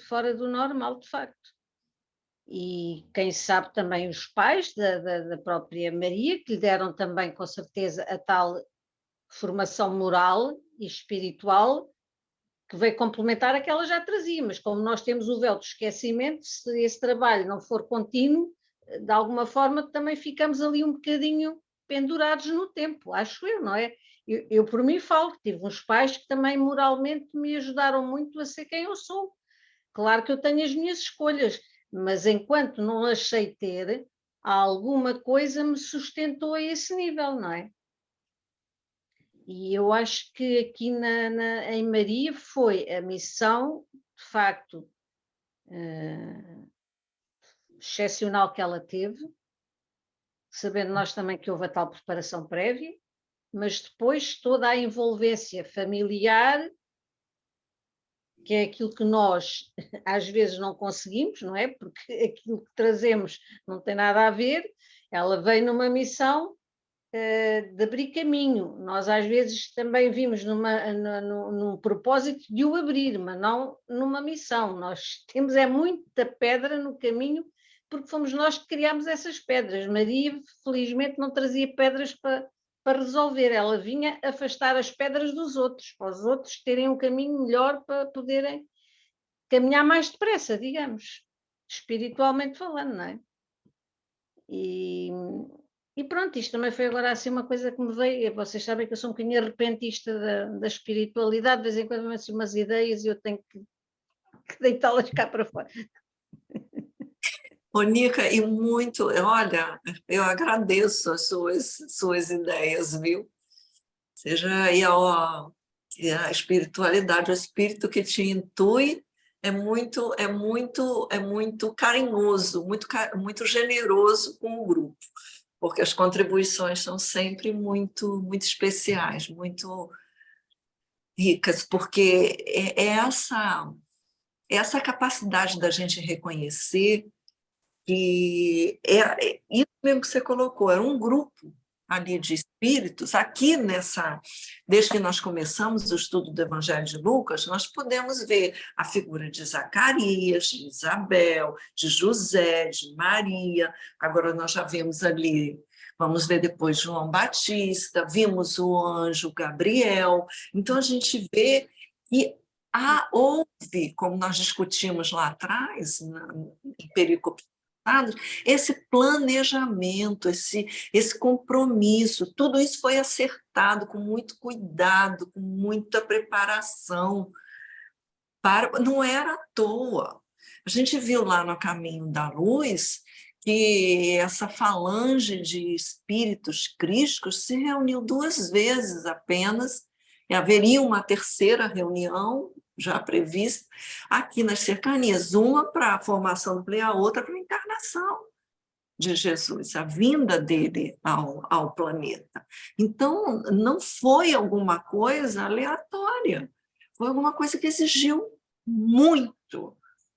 fora do normal, de facto. E quem sabe também os pais da própria Maria, que lhe deram também, com certeza, a tal formação moral e espiritual, que veio complementar a que ela já trazia, mas como nós temos o véu do esquecimento, se esse trabalho não for contínuo, de alguma forma também ficamos ali um bocadinho pendurados no tempo, acho eu, não é? Eu por mim falo, tive uns pais que também moralmente me ajudaram muito a ser quem eu sou. Claro que eu tenho as minhas escolhas, mas enquanto não achei ter, alguma coisa me sustentou a esse nível, não é? E eu acho que aqui em Maria foi a missão, de facto, excepcional que ela teve, sabendo nós também que houve a tal preparação prévia, mas depois toda a envolvência familiar, que é aquilo que nós às vezes não conseguimos, não é? Porque aquilo que trazemos não tem nada a ver, ela veio numa missão de abrir caminho. Nós às vezes também vimos num propósito de o abrir, mas não numa missão. Nós temos muita pedra no caminho, porque fomos nós que criámos essas pedras. Maria, felizmente, não trazia pedras para resolver, ela vinha afastar as pedras dos outros, para os outros terem um caminho melhor para poderem caminhar mais depressa, digamos, espiritualmente falando, não é? E pronto, isto também foi agora assim uma coisa que me veio. Vocês sabem que eu sou um bocadinho arrepentista da espiritualidade, de vez em quando me assim umas ideias e eu tenho que deitá-las cá para fora. Nica, e muito, olha, eu agradeço as suas ideias, viu? Seja aí a espiritualidade, o espírito que te intui é muito carinhoso, muito generoso com o grupo, porque as contribuições são sempre muito especiais, muito ricas, porque é essa capacidade da gente reconhecer que é isso mesmo que você colocou, era um grupo ali de espíritos. Aqui desde que nós começamos o estudo do Evangelho de Lucas, nós podemos ver a figura de Zacarias, de Isabel, de José, de Maria. Agora nós já vemos ali, vamos ver depois João Batista, vimos o anjo Gabriel. Então a gente vê que houve, como nós discutimos lá atrás, em Perícope, esse planejamento, esse compromisso, tudo isso foi acertado com muito cuidado, com muita preparação, não era à toa. A gente viu lá no Caminho da Luz que essa falange de espíritos crísticos se reuniu 2 vezes apenas, e haveria uma terceira reunião já prevista aqui nas cercanias, uma para a formação do Play, a outra para a encarnação de Jesus, a vinda dele ao planeta. Então, não foi alguma coisa aleatória, Foi alguma coisa que exigiu muito,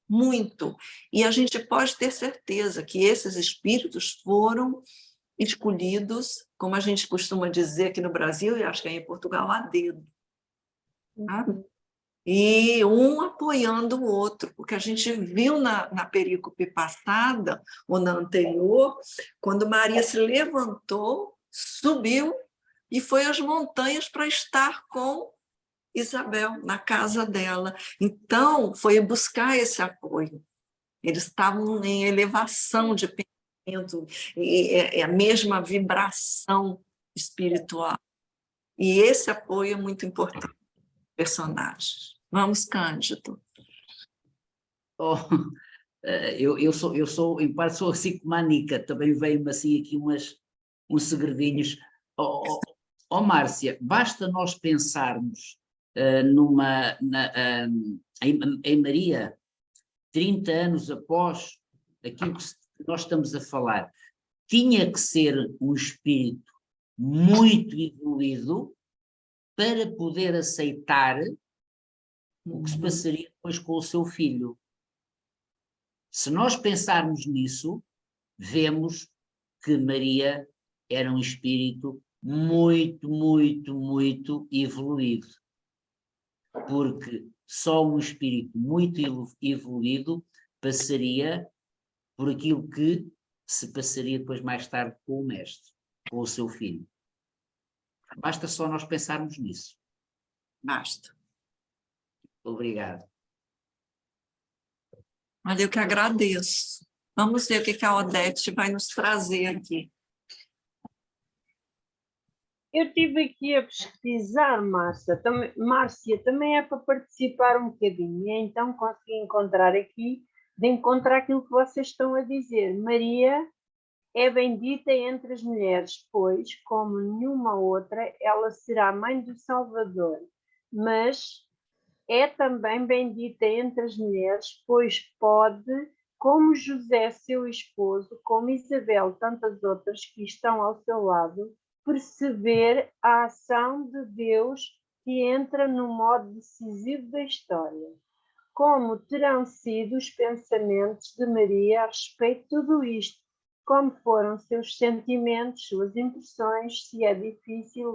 muito. E a gente pode ter certeza que esses espíritos foram escolhidos, como a gente costuma dizer aqui no Brasil, e acho que aí em Portugal, a dedo. Sabe? E um apoiando o outro, porque a gente viu na perícope passada, ou na anterior, quando Maria se levantou, subiu e foi às montanhas para estar com Isabel, na casa dela. Então, foi buscar esse apoio. Eles estavam em elevação de pensamento, é a mesma vibração espiritual. E esse apoio é muito importante. Personagens. Vamos, Cândido. Oh, eu sou, em parte, sou assim como a Nica, também veio-me assim aqui uns segredinhos. Márcia, basta nós pensarmos em Maria, 30 anos após aquilo que nós estamos a falar, tinha que ser um espírito muito evoluído para poder aceitar o que se passaria depois com o seu filho. Se nós pensarmos nisso, vemos que Maria era um espírito muito, muito, muito evoluído. Porque só um espírito muito evoluído passaria por aquilo que se passaria depois mais tarde com o mestre, com o seu filho. Basta só nós pensarmos nisso. Basta. Obrigado. Olha, eu que agradeço. Vamos ver o que a Odete vai nos trazer aqui. Eu estive aqui a pesquisar, Márcia, também é para participar um bocadinho, e então consegui encontrar aqui, de encontrar aquilo que vocês estão a dizer. Maria é bendita entre as mulheres, pois, como nenhuma outra, ela será mãe do Salvador, mas é também bendita entre as mulheres, pois pode, como José, seu esposo, como Isabel, tantas outras que estão ao seu lado, perceber a ação de Deus que entra no modo decisivo da história. Como terão sido os pensamentos de Maria a respeito de tudo isto? Como foram seus sentimentos, suas impressões, se é difícil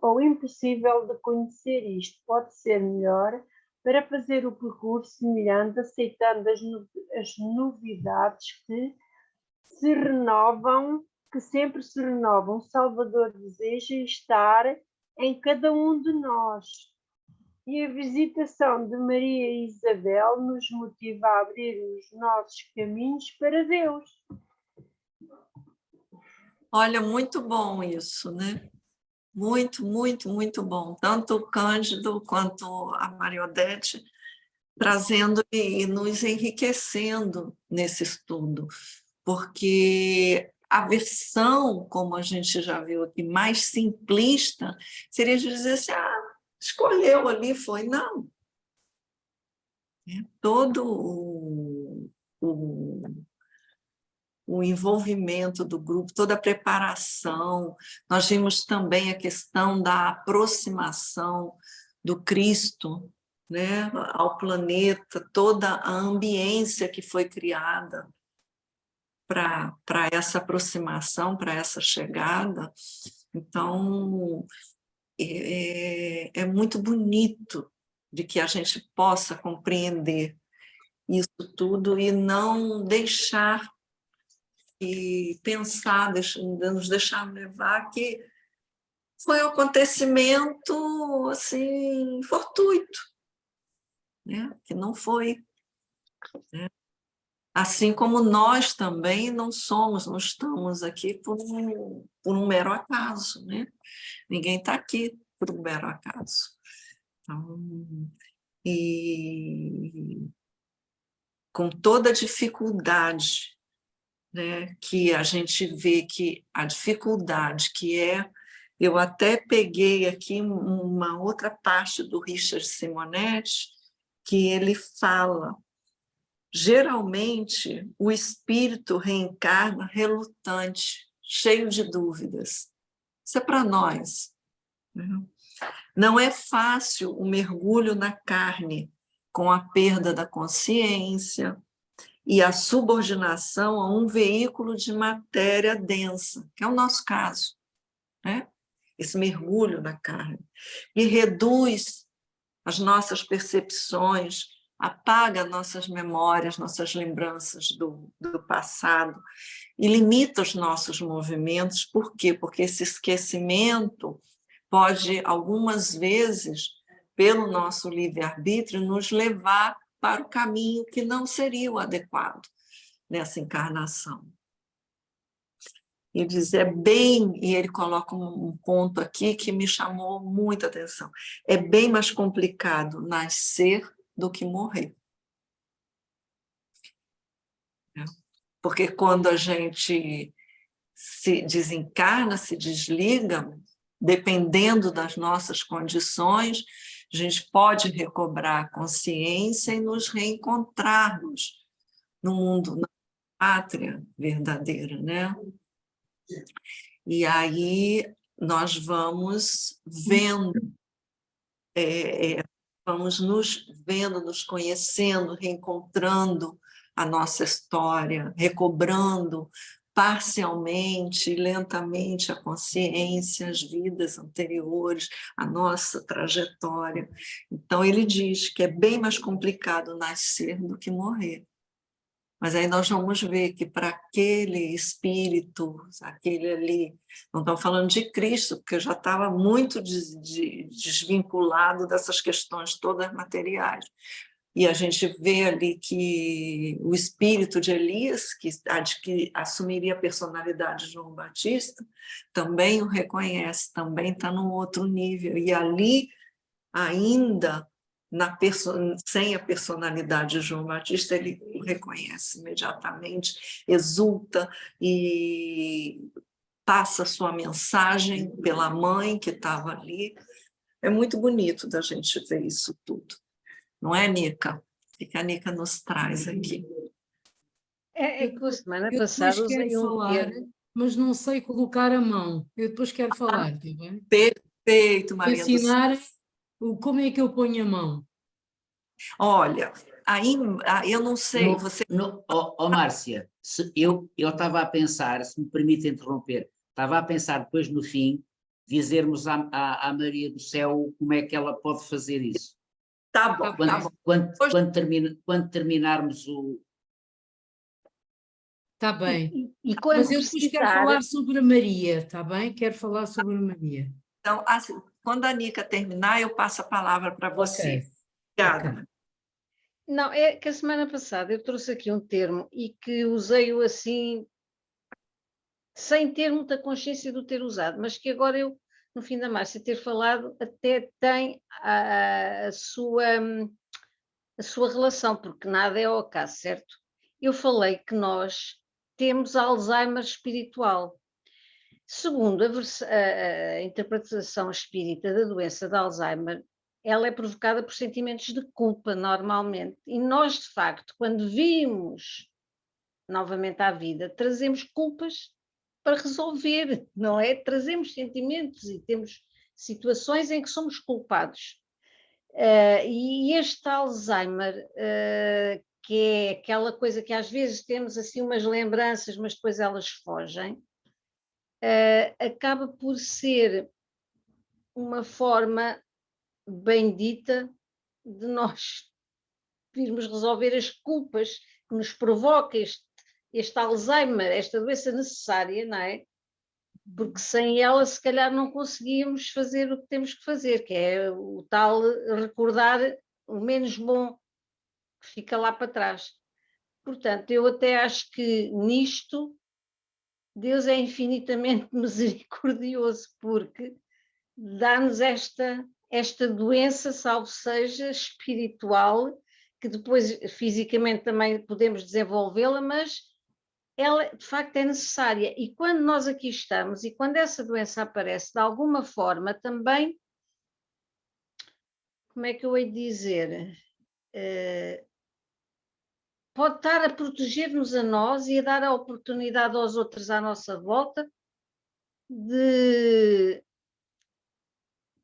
ou impossível de conhecer isto? Pode ser melhor para fazer o percurso semelhante, aceitando as novidades que sempre se renovam. O Salvador deseja estar em cada um de nós. E a visitação de Maria e Isabel nos motiva a abrir os nossos caminhos para Deus. Olha, muito bom isso, né? Muito, muito, muito bom. Tanto o Cândido quanto a Maria Odete trazendo e nos enriquecendo nesse estudo, porque a versão, como a gente já viu aqui, mais simplista, seria de dizer assim, escolheu ali, foi, não. Todo o envolvimento do grupo, toda a preparação. Nós vimos também a questão da aproximação do Cristo, né, ao planeta, toda a ambiência que foi criada para essa aproximação, para essa chegada. Então, é muito bonito de que a gente possa compreender isso tudo e não deixar e pensar, nos deixar levar que foi um acontecimento assim, fortuito, né? Que não foi. Né? Assim como nós também não estamos aqui por um mero acaso, né? Ninguém está aqui por um mero acaso. Então, e com toda a dificuldade, né, que a gente vê que a dificuldade que é, eu até peguei aqui uma outra parte do Richard Simonetti, que ele fala, geralmente o espírito reencarna relutante, cheio de dúvidas. Isso é para nós. Né? Não é fácil o mergulho na carne, com a perda da consciência e a subordinação a um veículo de matéria densa, que é o nosso caso, né? Esse mergulho na carne, e reduz as nossas percepções, apaga nossas memórias, nossas lembranças do passado, e limita os nossos movimentos. Por quê? Porque esse esquecimento pode, algumas vezes, pelo nosso livre-arbítrio, nos levar para o caminho que não seria o adequado nessa encarnação. Ele diz, e ele coloca um ponto aqui que me chamou muita atenção, é bem mais complicado nascer do que morrer. Porque quando a gente se desencarna, se desliga, dependendo das nossas condições, a gente pode recobrar a consciência e nos reencontrarmos no mundo, na pátria verdadeira, né? E aí nós vamos vendo, vamos nos vendo, nos conhecendo, reencontrando a nossa história, recobrando parcialmente, lentamente a consciência, as vidas anteriores, a nossa trajetória. Então ele diz que é bem mais complicado nascer do que morrer. Mas aí nós vamos ver que para aquele espírito, aquele ali, não estamos falando de Cristo, porque já estava muito desvinculado dessas questões todas materiais. E a gente vê ali que o espírito de Elias, que assumiria a personalidade de João Batista, também o reconhece, também está num outro nível. E ali, ainda sem a personalidade de João Batista, ele o reconhece imediatamente, exulta e passa sua mensagem pela mãe que estava ali. É muito bonito da gente ver isso tudo. Não é, Nica? O que a Nica nos traz aqui? É que a semana Eu passada depois quero usei um falar, termo. mas não sei colocar a mão. Eu depois quero falar, está bem? Perfeito, Maria do Céu. Ensinar como é que eu ponho a mão. Olha, aí eu não sei, você... Márcia, eu estava a pensar, se me permite interromper, estava a pensar depois no fim, dizermos à Maria do Céu como é que ela pode fazer isso. Tá bom, tá bom. Quando terminarmos o... Está bem. E quando Mas eu depois quero precisar, falar sobre a Maria, está bem? Quero falar sobre a Maria. Então, assim, quando a Nica terminar, eu passo a palavra para você. Ok. Obrigada. Ok. não, é que a semana passada eu trouxe aqui um termo e que usei-o assim, sem ter muita consciência do ter usado, mas que agora eu, no fim da Márcia ter falado, até tem a sua relação, porque nada é ao acaso, certo? Eu falei que nós temos Alzheimer espiritual. Segundo a interpretação espírita da doença de Alzheimer, ela é provocada por sentimentos de culpa, normalmente. E nós, de facto, quando vimos novamente à vida, trazemos culpas para resolver, não é? Trazemos sentimentos e temos situações em que somos culpados. E este Alzheimer, que é aquela coisa que às vezes temos assim umas lembranças, mas depois elas fogem, acaba por ser uma forma bendita de nós virmos resolver as culpas que nos provoca este Alzheimer, esta doença necessária, não é? Porque sem ela, se calhar, não conseguíamos fazer o que temos que fazer, que é o tal recordar o menos bom que fica lá para trás. Portanto, eu até acho que nisto Deus é infinitamente misericordioso, porque dá-nos esta doença, salvo seja, espiritual, que depois fisicamente também podemos desenvolvê-la, mas ela de facto é necessária. E quando nós aqui estamos, e quando essa doença aparece, de alguma forma também, como é que eu hei de dizer? Pode estar a proteger-nos a nós e a dar a oportunidade aos outros à nossa volta de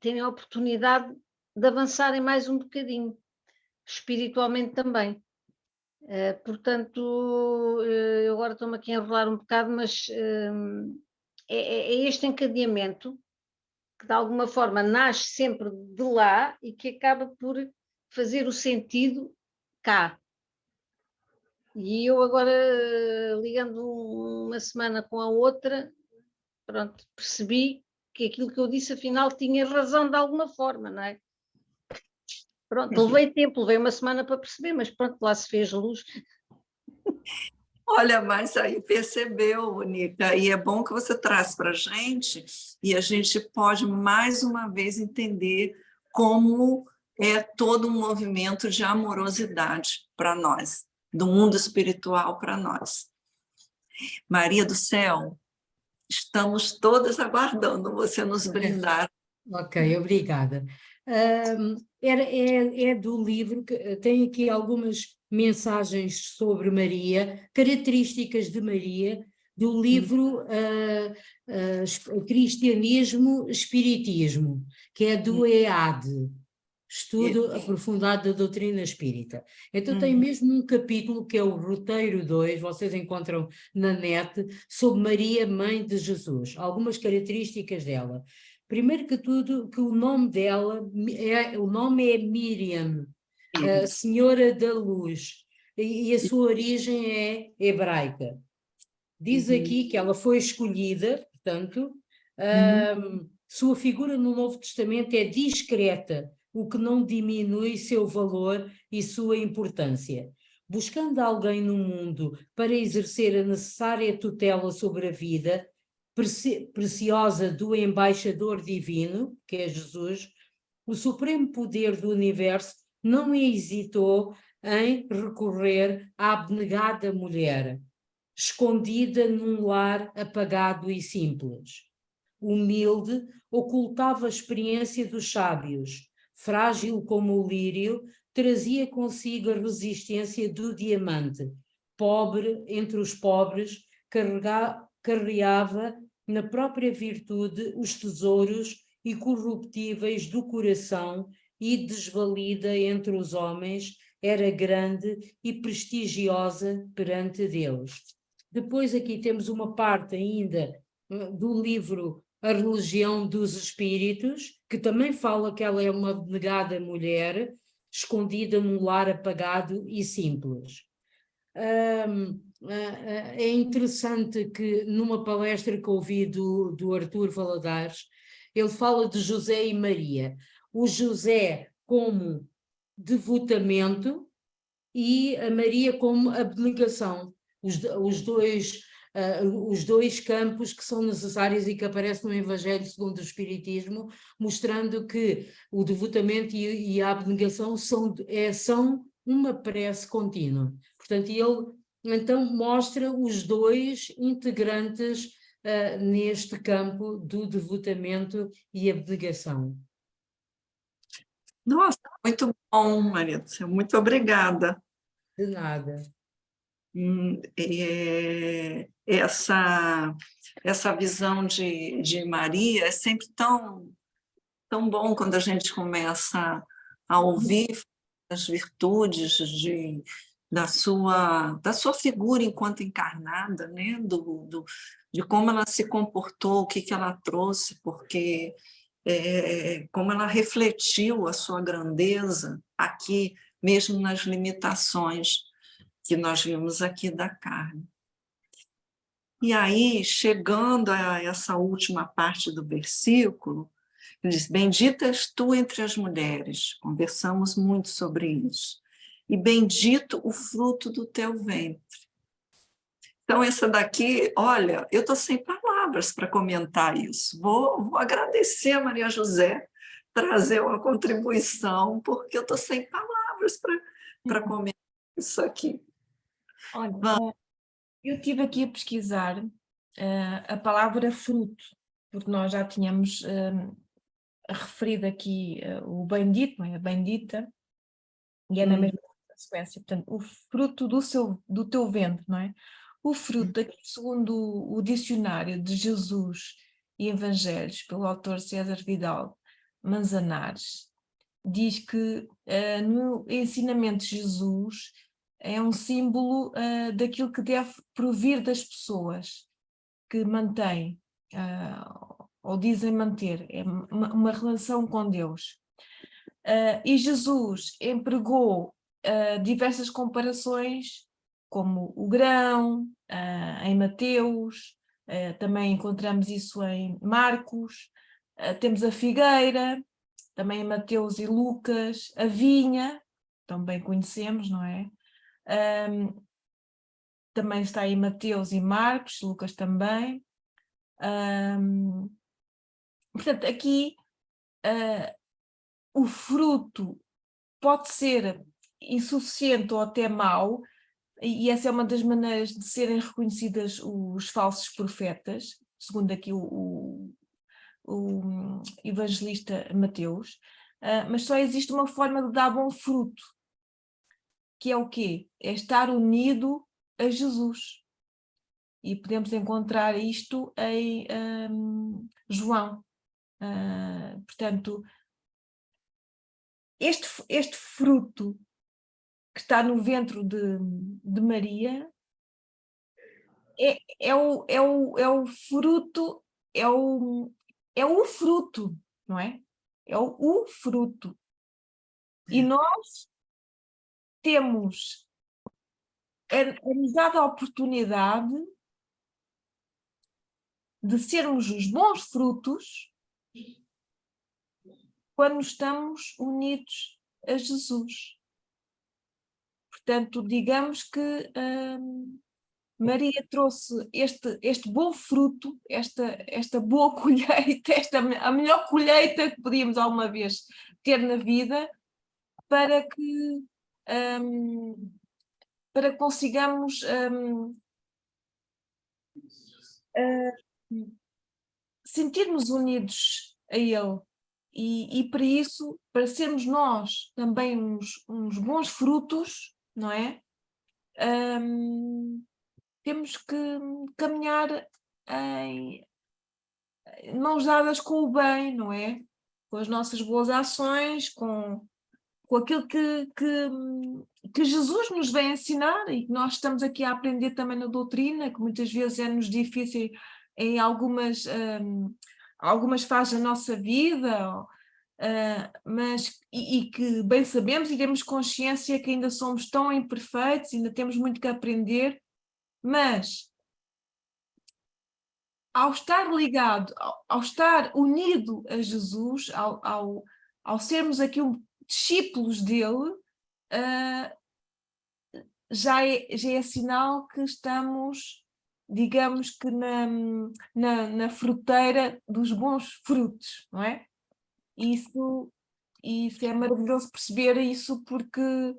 terem a oportunidade de avançarem mais um bocadinho, espiritualmente também. Portanto, eu agora estou-me aqui a enrolar um bocado, mas é este encadeamento que de alguma forma nasce sempre de lá e que acaba por fazer o sentido cá. E eu agora, ligando uma semana com a outra, pronto, percebi que aquilo que eu disse afinal tinha razão de alguma forma, não é? Pronto, levei tempo, levei uma semana para perceber, mas pronto, lá se fez luz. Olha, mas aí percebeu, Nica, e é bom que você traz para a gente, e a gente pode mais uma vez entender como é todo um movimento de amorosidade para nós, do mundo espiritual para nós. Maria do Céu, estamos todas aguardando você nos brindar. Ok, obrigada. É do livro, que tem aqui algumas mensagens sobre Maria, características de Maria, do livro Cristianismo, Espiritismo, que é do EAD, Estudo Aprofundado da Doutrina Espírita. Então tem mesmo um capítulo que é o Roteiro 2, vocês encontram na net, sobre Maria, Mãe de Jesus, algumas características dela. Primeiro que tudo, que o nome dela, o nome é Miriam, Senhora da Luz, e a sua origem é hebraica. Diz aqui que ela foi escolhida, portanto, sua figura no Novo Testamento é discreta, o que não diminui seu valor e sua importância. Buscando alguém no mundo para exercer a necessária tutela sobre a vida preciosa do embaixador divino, que é Jesus, o supremo poder do universo não hesitou em recorrer à abnegada mulher, escondida num lar apagado e simples. Humilde, ocultava a experiência dos sábios, frágil como o lírio, trazia consigo a resistência do diamante. Pobre entre os pobres, carreava na própria virtude os tesouros incorruptíveis do coração e desvalida entre os homens, era grande e prestigiosa perante Deus. Depois aqui temos uma parte ainda do livro A Religião dos Espíritos, que também fala que ela é uma abnegada mulher, escondida num lar apagado e simples. É interessante que numa palestra que ouvi do Artur Valadares, ele fala de José e Maria. O José como devotamento e a Maria como abnegação. Os dois campos que são necessários e que aparecem no Evangelho segundo o Espiritismo, mostrando que o devotamento e a abnegação são uma prece contínua. Portanto, ele então mostra os dois integrantes neste campo do devotamento e abnegação. Nossa, muito bom, Maria do Céu, muito obrigada. De nada. Essa visão de Maria é sempre tão bom quando a gente começa a ouvir as virtudes da sua figura enquanto encarnada, né? De como ela se comportou, o que ela trouxe, porque como ela refletiu a sua grandeza aqui, mesmo nas limitações que nós vimos aqui da carne. E aí, chegando a essa última parte do versículo, ele diz, bendita és tu entre as mulheres, conversamos muito sobre isso, e bendito o fruto do teu ventre. Então, essa daqui, olha, eu estou sem palavras para comentar isso. Vou agradecer a Maria José trazer uma contribuição, porque eu estou sem palavras para comentar isso aqui. Olha, eu estive aqui a pesquisar a palavra fruto, porque nós já tínhamos referido aqui o bendito, não é? A bendita, e é na mesma sequência. Portanto, o fruto do teu ventre, não é? O fruto, aqui, segundo o dicionário de Jesus e Evangelhos, pelo autor César Vidal, Manzanares, diz que no ensinamento de Jesus é um símbolo daquilo que deve provir das pessoas que mantém, ou dizem manter, é uma relação com Deus. E Jesus empregou diversas comparações, como o grão, em Mateus, também encontramos isso em Marcos, temos a figueira, também em Mateus e Lucas, a vinha, também conhecemos, não é? Também está em Mateus e Marcos, Lucas também. Portanto, aqui o fruto pode ser insuficiente ou até mau, e essa é uma das maneiras de serem reconhecidas os falsos profetas, segundo aqui o evangelista Mateus, mas só existe uma forma de dar bom fruto, que é o quê? É estar unido a Jesus. E podemos encontrar isto em João. Portanto, este fruto que está no ventre de Maria é o fruto, é o fruto, não é? É o fruto. E nós temos nos dado a oportunidade de sermos os bons frutos quando estamos unidos a Jesus. Portanto, digamos que Maria trouxe este bom fruto, esta boa colheita, a melhor colheita que podíamos alguma vez ter na vida, para que consigamos sentir-nos unidos a Ele. E para isso, para sermos nós também uns bons frutos, não é? Temos que caminhar em mãos dadas com o bem, não é? Com as nossas boas ações, com aquilo que Jesus nos vem ensinar e que nós estamos aqui a aprender também na doutrina, que muitas vezes é-nos difícil em algumas fases da nossa vida, mas que bem sabemos e temos consciência que ainda somos tão imperfeitos, ainda temos muito que aprender, mas ao estar ligado, ao estar unido a Jesus, ao sermos aqui discípulos dele, já é sinal que estamos, digamos que na fruteira dos bons frutos, não é? Isso é maravilhoso perceber isso, porque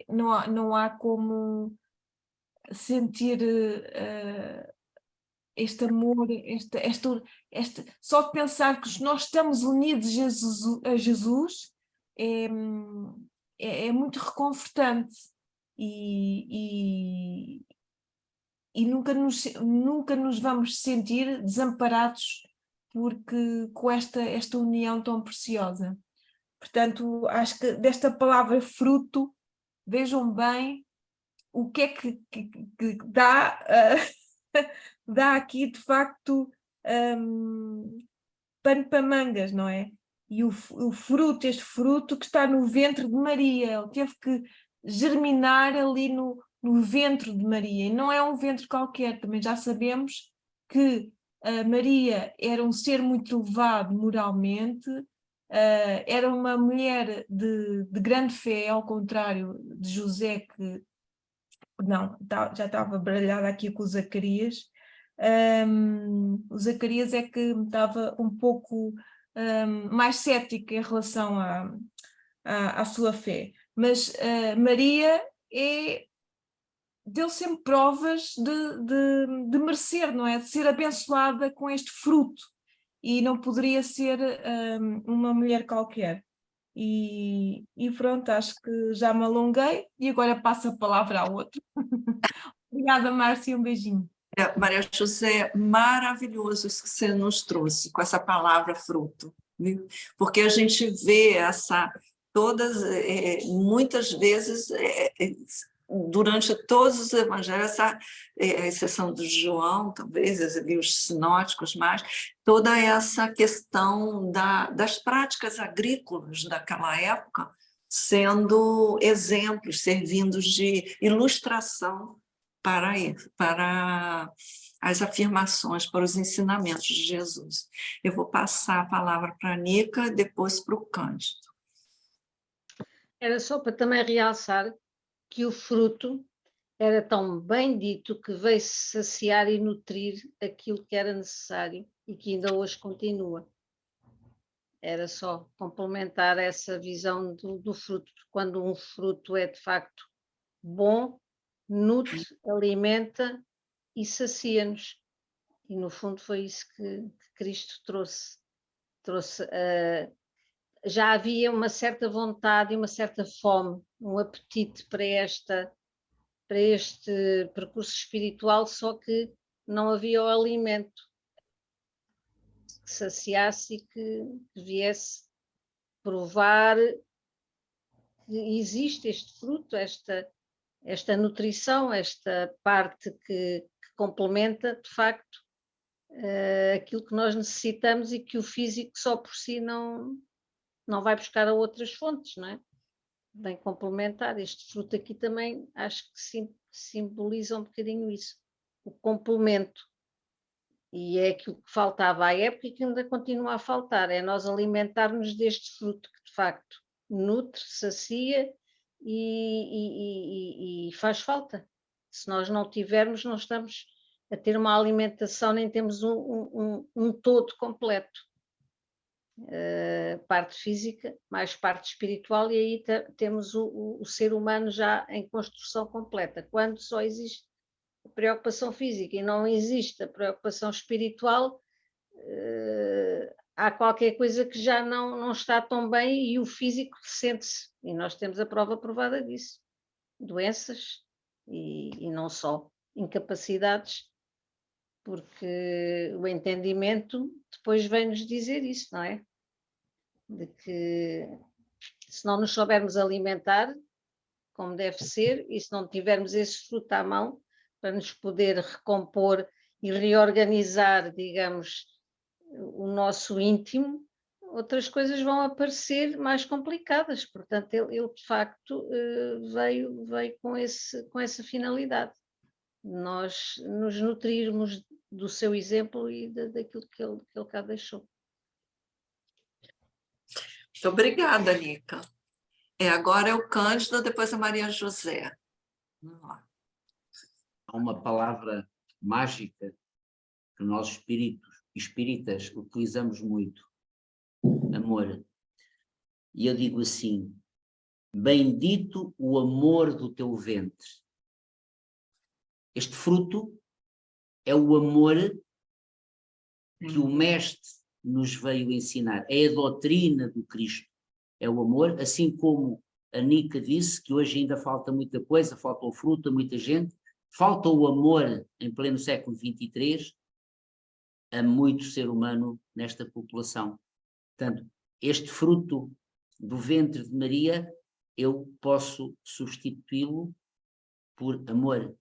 não há como sentir este amor, só de pensar que nós estamos unidos a Jesus é muito reconfortante e nunca nos vamos sentir desamparados com esta união tão preciosa. Portanto, acho que desta palavra fruto, vejam bem o que é que dá, dá aqui de facto pano para mangas, não é? E este fruto que está no ventre de Maria, ele teve que germinar ali no ventre de Maria, e não é um ventre qualquer, também já sabemos que Maria era um ser muito elevado moralmente, era uma mulher de grande fé, ao contrário de José, que não, já estava baralhada aqui com o Zacarias. O Zacarias é que estava um pouco mais cético em relação à sua fé, mas Maria deu sempre provas de merecer, não é? De ser abençoada com este fruto, e não poderia ser uma mulher qualquer. E pronto, acho que já me alonguei e agora passo a palavra ao outro. Obrigada, Márcia, um beijinho. Maria José, maravilhoso isso que você nos trouxe com essa palavra fruto, viu? Porque a gente vê muitas vezes, durante todos os evangelhos, a exceção do João, talvez, ali os sinóticos mais, toda essa questão das práticas agrícolas daquela época sendo exemplos, servindo de ilustração para as afirmações, para os ensinamentos de Jesus. Eu vou passar a palavra para a Nica, depois para o Cândido. Era só para também realçar que o fruto era tão bem dito que veio saciar e nutrir aquilo que era necessário e que ainda hoje continua. Era só complementar essa visão do fruto. Quando um fruto é de facto bom, nutre, alimenta e sacia-nos. E no fundo foi isso que Cristo trouxe. Já havia uma certa vontade e uma certa fome, um apetite para este percurso espiritual, só que não havia o alimento que saciasse e que viesse provar que existe este fruto, esta nutrição, esta parte que complementa, de facto, aquilo que nós necessitamos e que o físico só por si não vai buscar a outras fontes, não é? Bem complementar. Este fruto aqui também acho que simboliza um bocadinho isso, o complemento. E é aquilo que faltava à época e que ainda continua a faltar, é nós alimentarmos deste fruto que de facto nutre, sacia e faz falta. Se nós não tivermos, não estamos a ter uma alimentação, nem temos um todo completo. Parte física, mais parte espiritual, e aí temos o ser humano já em construção completa. Quando só existe a preocupação física e não existe a preocupação espiritual, há qualquer coisa que já não está tão bem e o físico sente-se. E nós temos a prova provada disso. Doenças e não só. Incapacidades, porque o entendimento depois vem-nos dizer isso, não é? De que se não nos soubermos alimentar como deve ser e se não tivermos esse fruto à mão para nos poder recompor e reorganizar, digamos, o nosso íntimo, outras coisas vão aparecer mais complicadas. Portanto, ele de facto veio com essa finalidade. Nós nos nutrirmos do seu exemplo e daquilo que ele cá deixou. Muito obrigada, Nica. Agora é o Cândido, depois a Maria José. Vamos lá. Há uma palavra mágica que nós espíritas utilizamos muito, amor. E eu digo assim, bendito o amor do teu ventre. Este fruto é o amor que o Mestre nos veio ensinar. É a doutrina do Cristo. É o amor, assim como a Nica disse, que hoje ainda falta muita coisa, falta o fruto a muita gente, falta o amor em pleno século XXIII a muito ser humano nesta população. Portanto, este fruto do ventre de Maria, eu posso substituí-lo por amor,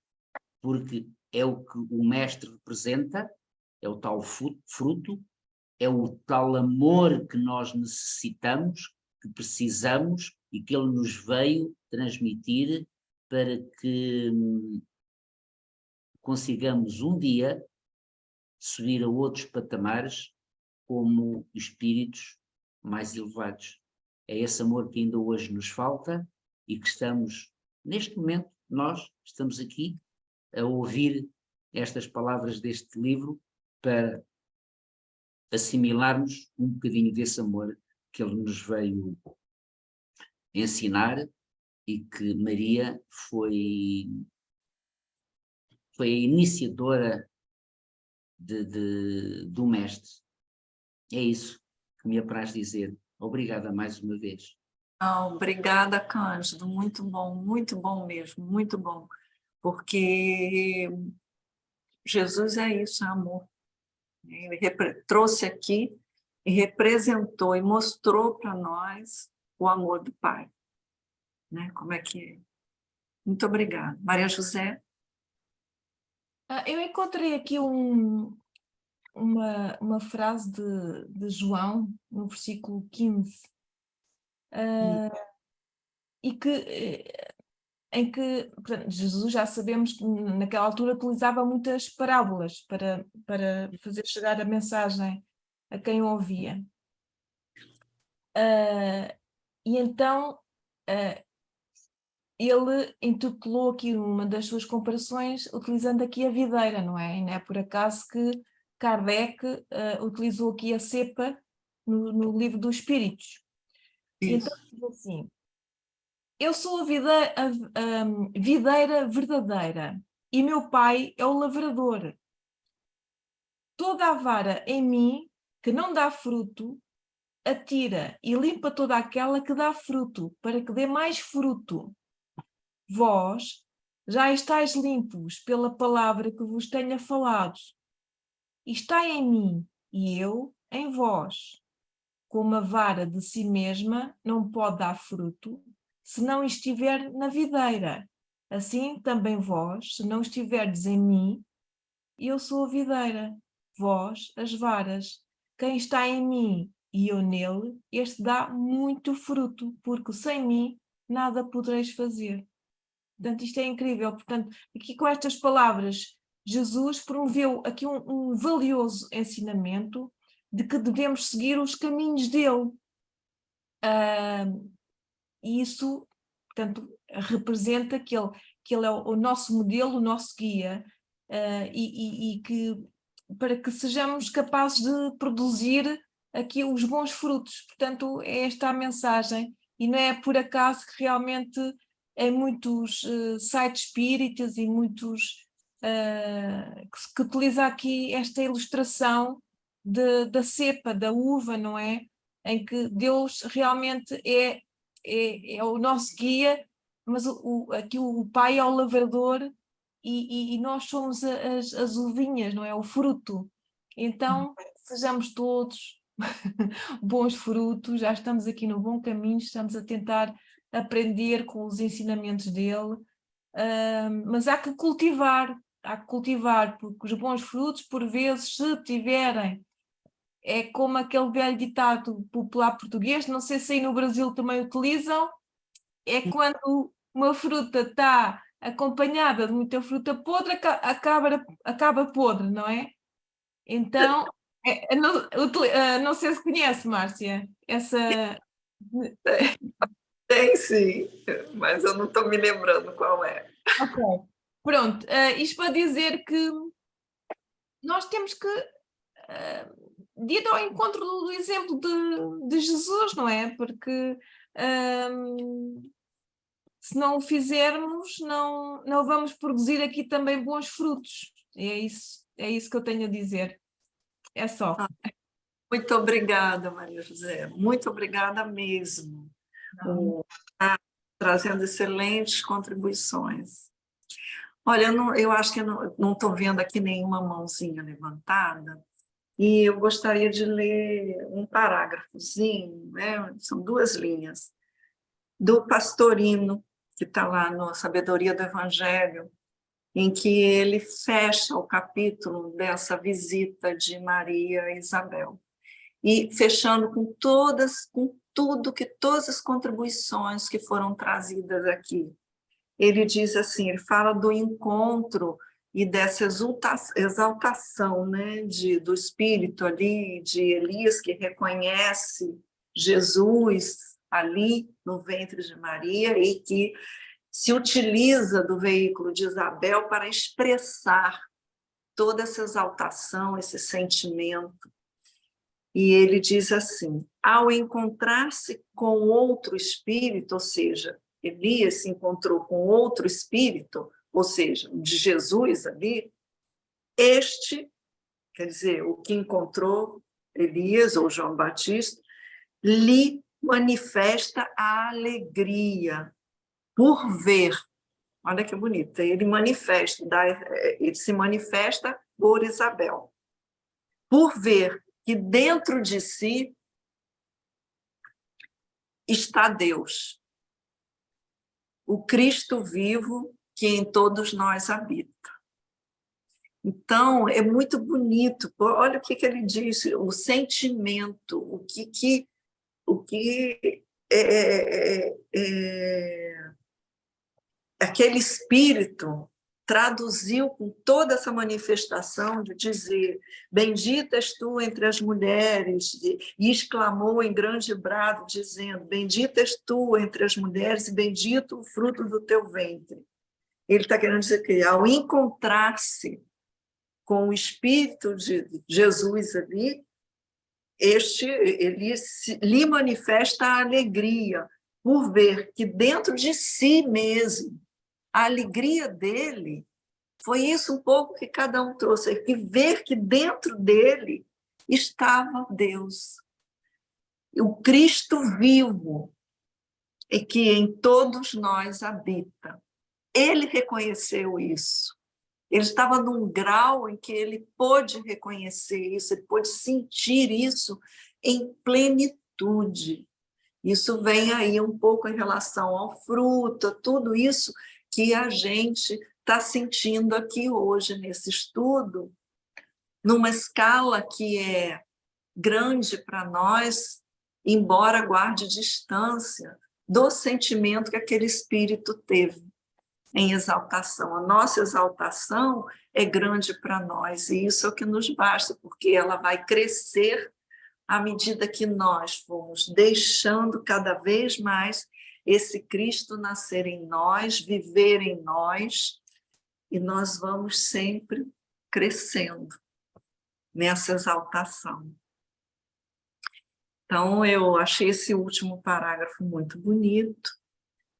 porque é o que o Mestre representa, é o tal fruto, é o tal amor que nós necessitamos, que precisamos e que ele nos veio transmitir para que consigamos um dia subir a outros patamares como espíritos mais elevados. É esse amor que ainda hoje nos falta e que estamos, neste momento, nós estamos aqui a ouvir estas palavras deste livro para assimilarmos um bocadinho desse amor que ele nos veio ensinar e que Maria foi a iniciadora do Mestre. É isso que me apraz dizer. Obrigada mais uma vez. Obrigada, Cândido. Muito bom mesmo, muito bom. Porque Jesus é isso, é amor. Ele trouxe aqui e representou e mostrou para nós o amor do Pai. Né? Como é que é? Muito obrigada. Maria José? Eu encontrei aqui uma frase de João, no versículo 15, em que portanto, Jesus, já sabemos que naquela altura utilizava muitas parábolas para fazer chegar a mensagem a quem o ouvia. E então ele intitulou aqui uma das suas comparações utilizando aqui a videira, não é? E não é por acaso que Kardec utilizou aqui a cepa no livro dos Espíritos. E então diz assim: eu sou a videira verdadeira e meu pai é o lavrador. Toda a vara em mim que não dá fruto, atira e limpa toda aquela que dá fruto, para que dê mais fruto. Vós já estáis limpos pela palavra que vos tenha falado. Estai em mim e eu em vós. Como a vara de si mesma não pode dar fruto, se não estiver na videira. Assim também vós, se não estiverdes em mim, eu sou a videira, vós as varas. Quem está em mim e eu nele, este dá muito fruto, porque sem mim nada podereis fazer. Portanto, isto é incrível. Portanto, aqui com estas palavras, Jesus promoveu aqui um valioso ensinamento de que devemos seguir os caminhos dele. E isso, portanto, representa que ele é o nosso modelo, o nosso guia, e que, para que sejamos capazes de produzir aqui os bons frutos. Portanto, é esta a mensagem, e não é por acaso que realmente em muitos sites espíritas e muitos que utiliza aqui esta ilustração da cepa, da uva, não é? Em que Deus realmente é o nosso guia, mas aqui o Pai é o lavrador e nós somos as uvinhas, não é? O fruto. Então, sejamos todos bons frutos, já estamos aqui no bom caminho, estamos a tentar aprender com os ensinamentos dele, mas há que cultivar, porque os bons frutos, por vezes, se tiverem, é como aquele velho ditado popular português, não sei se aí no Brasil também utilizam, é quando uma fruta está acompanhada de muita fruta podre, acaba podre, não é? Então, não sei se conhece, Márcia, essa... Tem sim, mas eu não estou me lembrando qual é. Ok, pronto, isto para dizer que nós temos que de ir ao encontro do exemplo de Jesus, não é? Porque se não o fizermos, não vamos produzir aqui também bons frutos. É isso que eu tenho a dizer. É só. Muito obrigada, Maria José. Muito obrigada mesmo. Trazendo excelentes contribuições. Olha, eu acho que eu não estou vendo aqui nenhuma mãozinha levantada, e eu gostaria de ler um parágrafozinho, né? São 2 linhas, do Pastorino, que está lá no Sabedoria do Evangelho, em que ele fecha o capítulo dessa visita de Maria e Isabel. E fechando com todas as contribuições que foram trazidas aqui. Ele diz assim, ele fala do encontro e dessa exaltação, né, do espírito ali, de Elias, que reconhece Jesus ali no ventre de Maria e que se utiliza do veículo de Isabel para expressar toda essa exaltação, esse sentimento. E ele diz assim, ao encontrar-se com outro espírito, ou seja, Elias se encontrou com outro espírito, ou seja, de Jesus ali, este, quer dizer, o que encontrou Elias ou João Batista, lhe manifesta a alegria por ver Olha que bonito. Ele se manifesta por Isabel, por ver que dentro de si está Deus, o Cristo vivo que em todos nós habita. Então, é muito bonito. Olha o que ele diz, o sentimento, o que aquele espírito traduziu com toda essa manifestação de dizer: bendita és tu entre as mulheres, e exclamou em grande brado, dizendo: bendita és tu entre as mulheres e bendito o fruto do teu ventre. Ele está querendo dizer que, ao encontrar-se com o Espírito de Jesus ali, lhe manifesta a alegria por ver que dentro de si mesmo, a alegria dele foi isso um pouco que cada um trouxe, que ver que dentro dele estava Deus, o Cristo vivo, e que em todos nós habita. Ele reconheceu isso. Ele estava num grau em que ele pôde reconhecer isso, ele pôde sentir isso em plenitude. Isso vem aí um pouco em relação ao fruto, tudo isso que a gente está sentindo aqui hoje nesse estudo, numa escala que é grande para nós, embora guarde distância do sentimento que aquele espírito teve em exaltação. A nossa exaltação é grande para nós, e isso é o que nos basta, porque ela vai crescer à medida que nós formos deixando cada vez mais esse Cristo nascer em nós, viver em nós, e nós vamos sempre crescendo nessa exaltação. Então, eu achei esse último parágrafo muito bonito,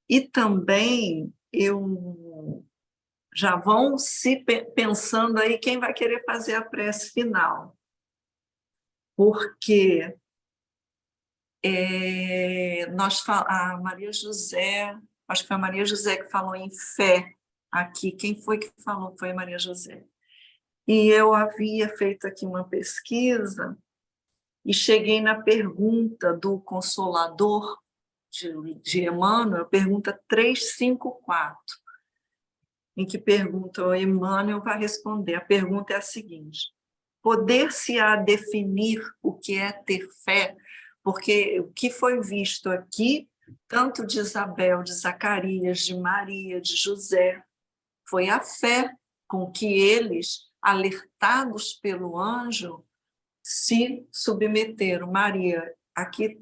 e também já vão se pensando aí quem vai querer fazer a prece final, porque a Maria José, acho que foi a Maria José que falou em fé aqui. Quem foi que falou? Foi a Maria José. E eu havia feito aqui uma pesquisa e cheguei na pergunta do Consolador de Emmanuel, pergunta 354, em que pergunta, Emmanuel vai responder. A pergunta é a seguinte: poder-se-á definir o que é ter fé? Porque o que foi visto aqui, tanto de Isabel, de Zacarias, de Maria, de José, foi a fé com que eles, alertados pelo anjo, se submeteram. Maria, aqui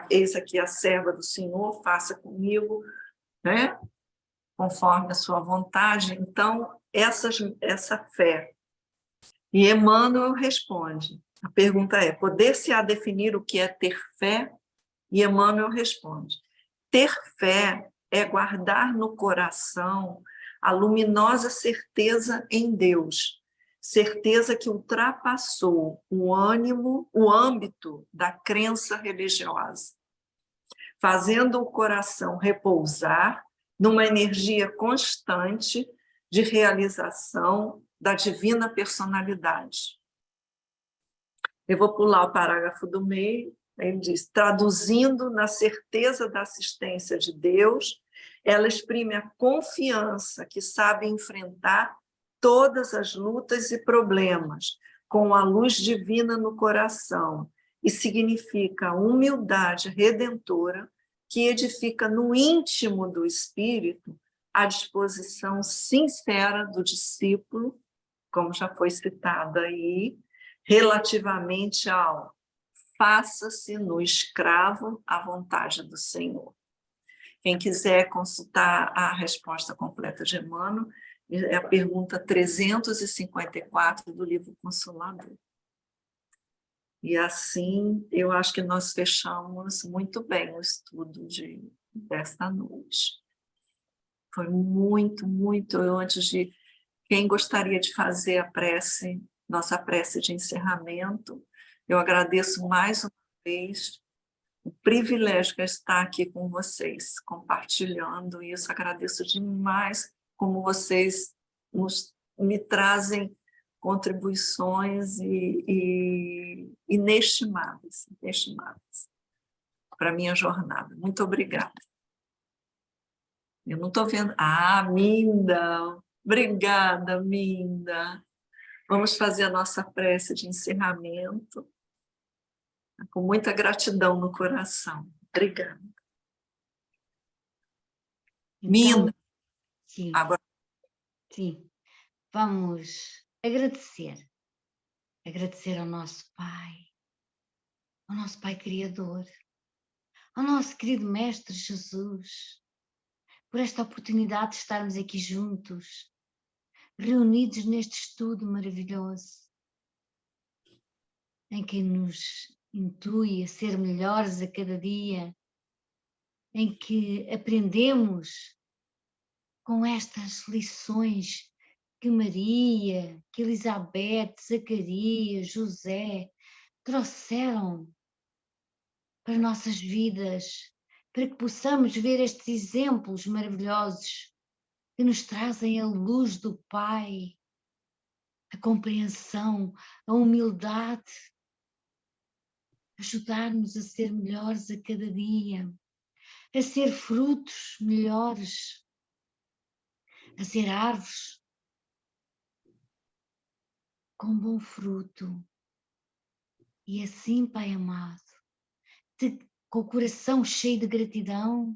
eis aqui a serva do Senhor, faça comigo, né? Conforme a sua vontade. Então, essa fé. E Emmanuel responde. A pergunta é: poder-se-á definir o que é ter fé? E Emmanuel responde: ter fé é guardar no coração a luminosa certeza em Deus, certeza que ultrapassou o âmbito da crença religiosa, fazendo o coração repousar numa energia constante de realização da divina personalidade. Eu vou pular o parágrafo do meio. Ele diz: traduzindo na certeza da assistência de Deus, ela exprime a confiança que sabe enfrentar todas as lutas e problemas com a luz divina no coração, e significa a humildade redentora que edifica no íntimo do espírito a disposição sincera do discípulo, como já foi citado aí, relativamente ao faça-se no escravo a vontade do Senhor. Quem quiser consultar a resposta completa de Emmanuel, é a pergunta 354 do livro Consolador. E assim, eu acho que nós fechamos muito bem o estudo desta noite. Foi muito, muito, quem gostaria de fazer a prece, nossa prece de encerramento, eu agradeço mais uma vez o privilégio que é estar aqui com vocês, compartilhando isso. Agradeço demais como vocês me trazem contribuições inestimáveis, inestimáveis para a minha jornada. Muito obrigada. Eu não estou vendo... Ah, Minda! Obrigada, Minda! Vamos fazer a nossa prece de encerramento com muita gratidão no coração. Obrigada. Então, Minda! sim, Agora, sim. Vamos agradecer. Agradecer ao nosso Pai Criador, ao nosso querido Mestre Jesus, por esta oportunidade de estarmos aqui juntos, reunidos neste estudo maravilhoso, em que nos intui a ser melhores a cada dia, em que aprendemos com estas lições que Maria, que Elizabeth, Zacarias, José trouxeram para nossas vidas, para que possamos ver estes exemplos maravilhosos que nos trazem a luz do Pai, a compreensão, a humildade, ajudar-nos a ser melhores a cada dia, a ser frutos melhores, a ser árvores com bom fruto. E assim, Pai amado, com o coração cheio de gratidão,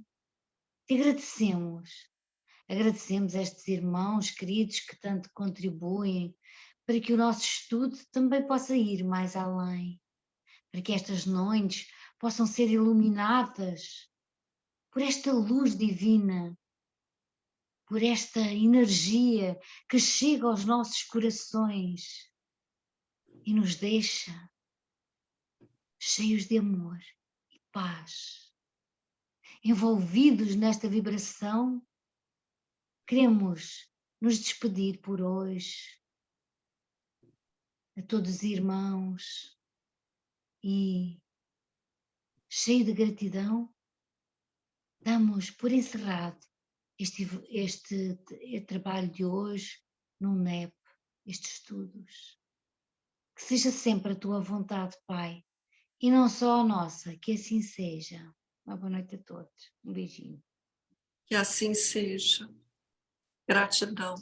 te agradecemos. Agradecemos a estes irmãos queridos que tanto contribuem para que o nosso estudo também possa ir mais além, para que estas noites possam ser iluminadas por esta luz divina, por esta energia que chega aos nossos corações e nos deixa cheios de amor e paz. Envolvidos nesta vibração, queremos nos despedir por hoje a todos os irmãos e, cheio de gratidão, damos por encerrado este trabalho de hoje no NEP, estes estudos. Que seja sempre a tua vontade, Pai, e não só a nossa, que assim seja. Uma boa noite a todos. Um beijinho. que assim seja. Gratidão.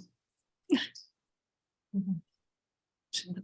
Minda,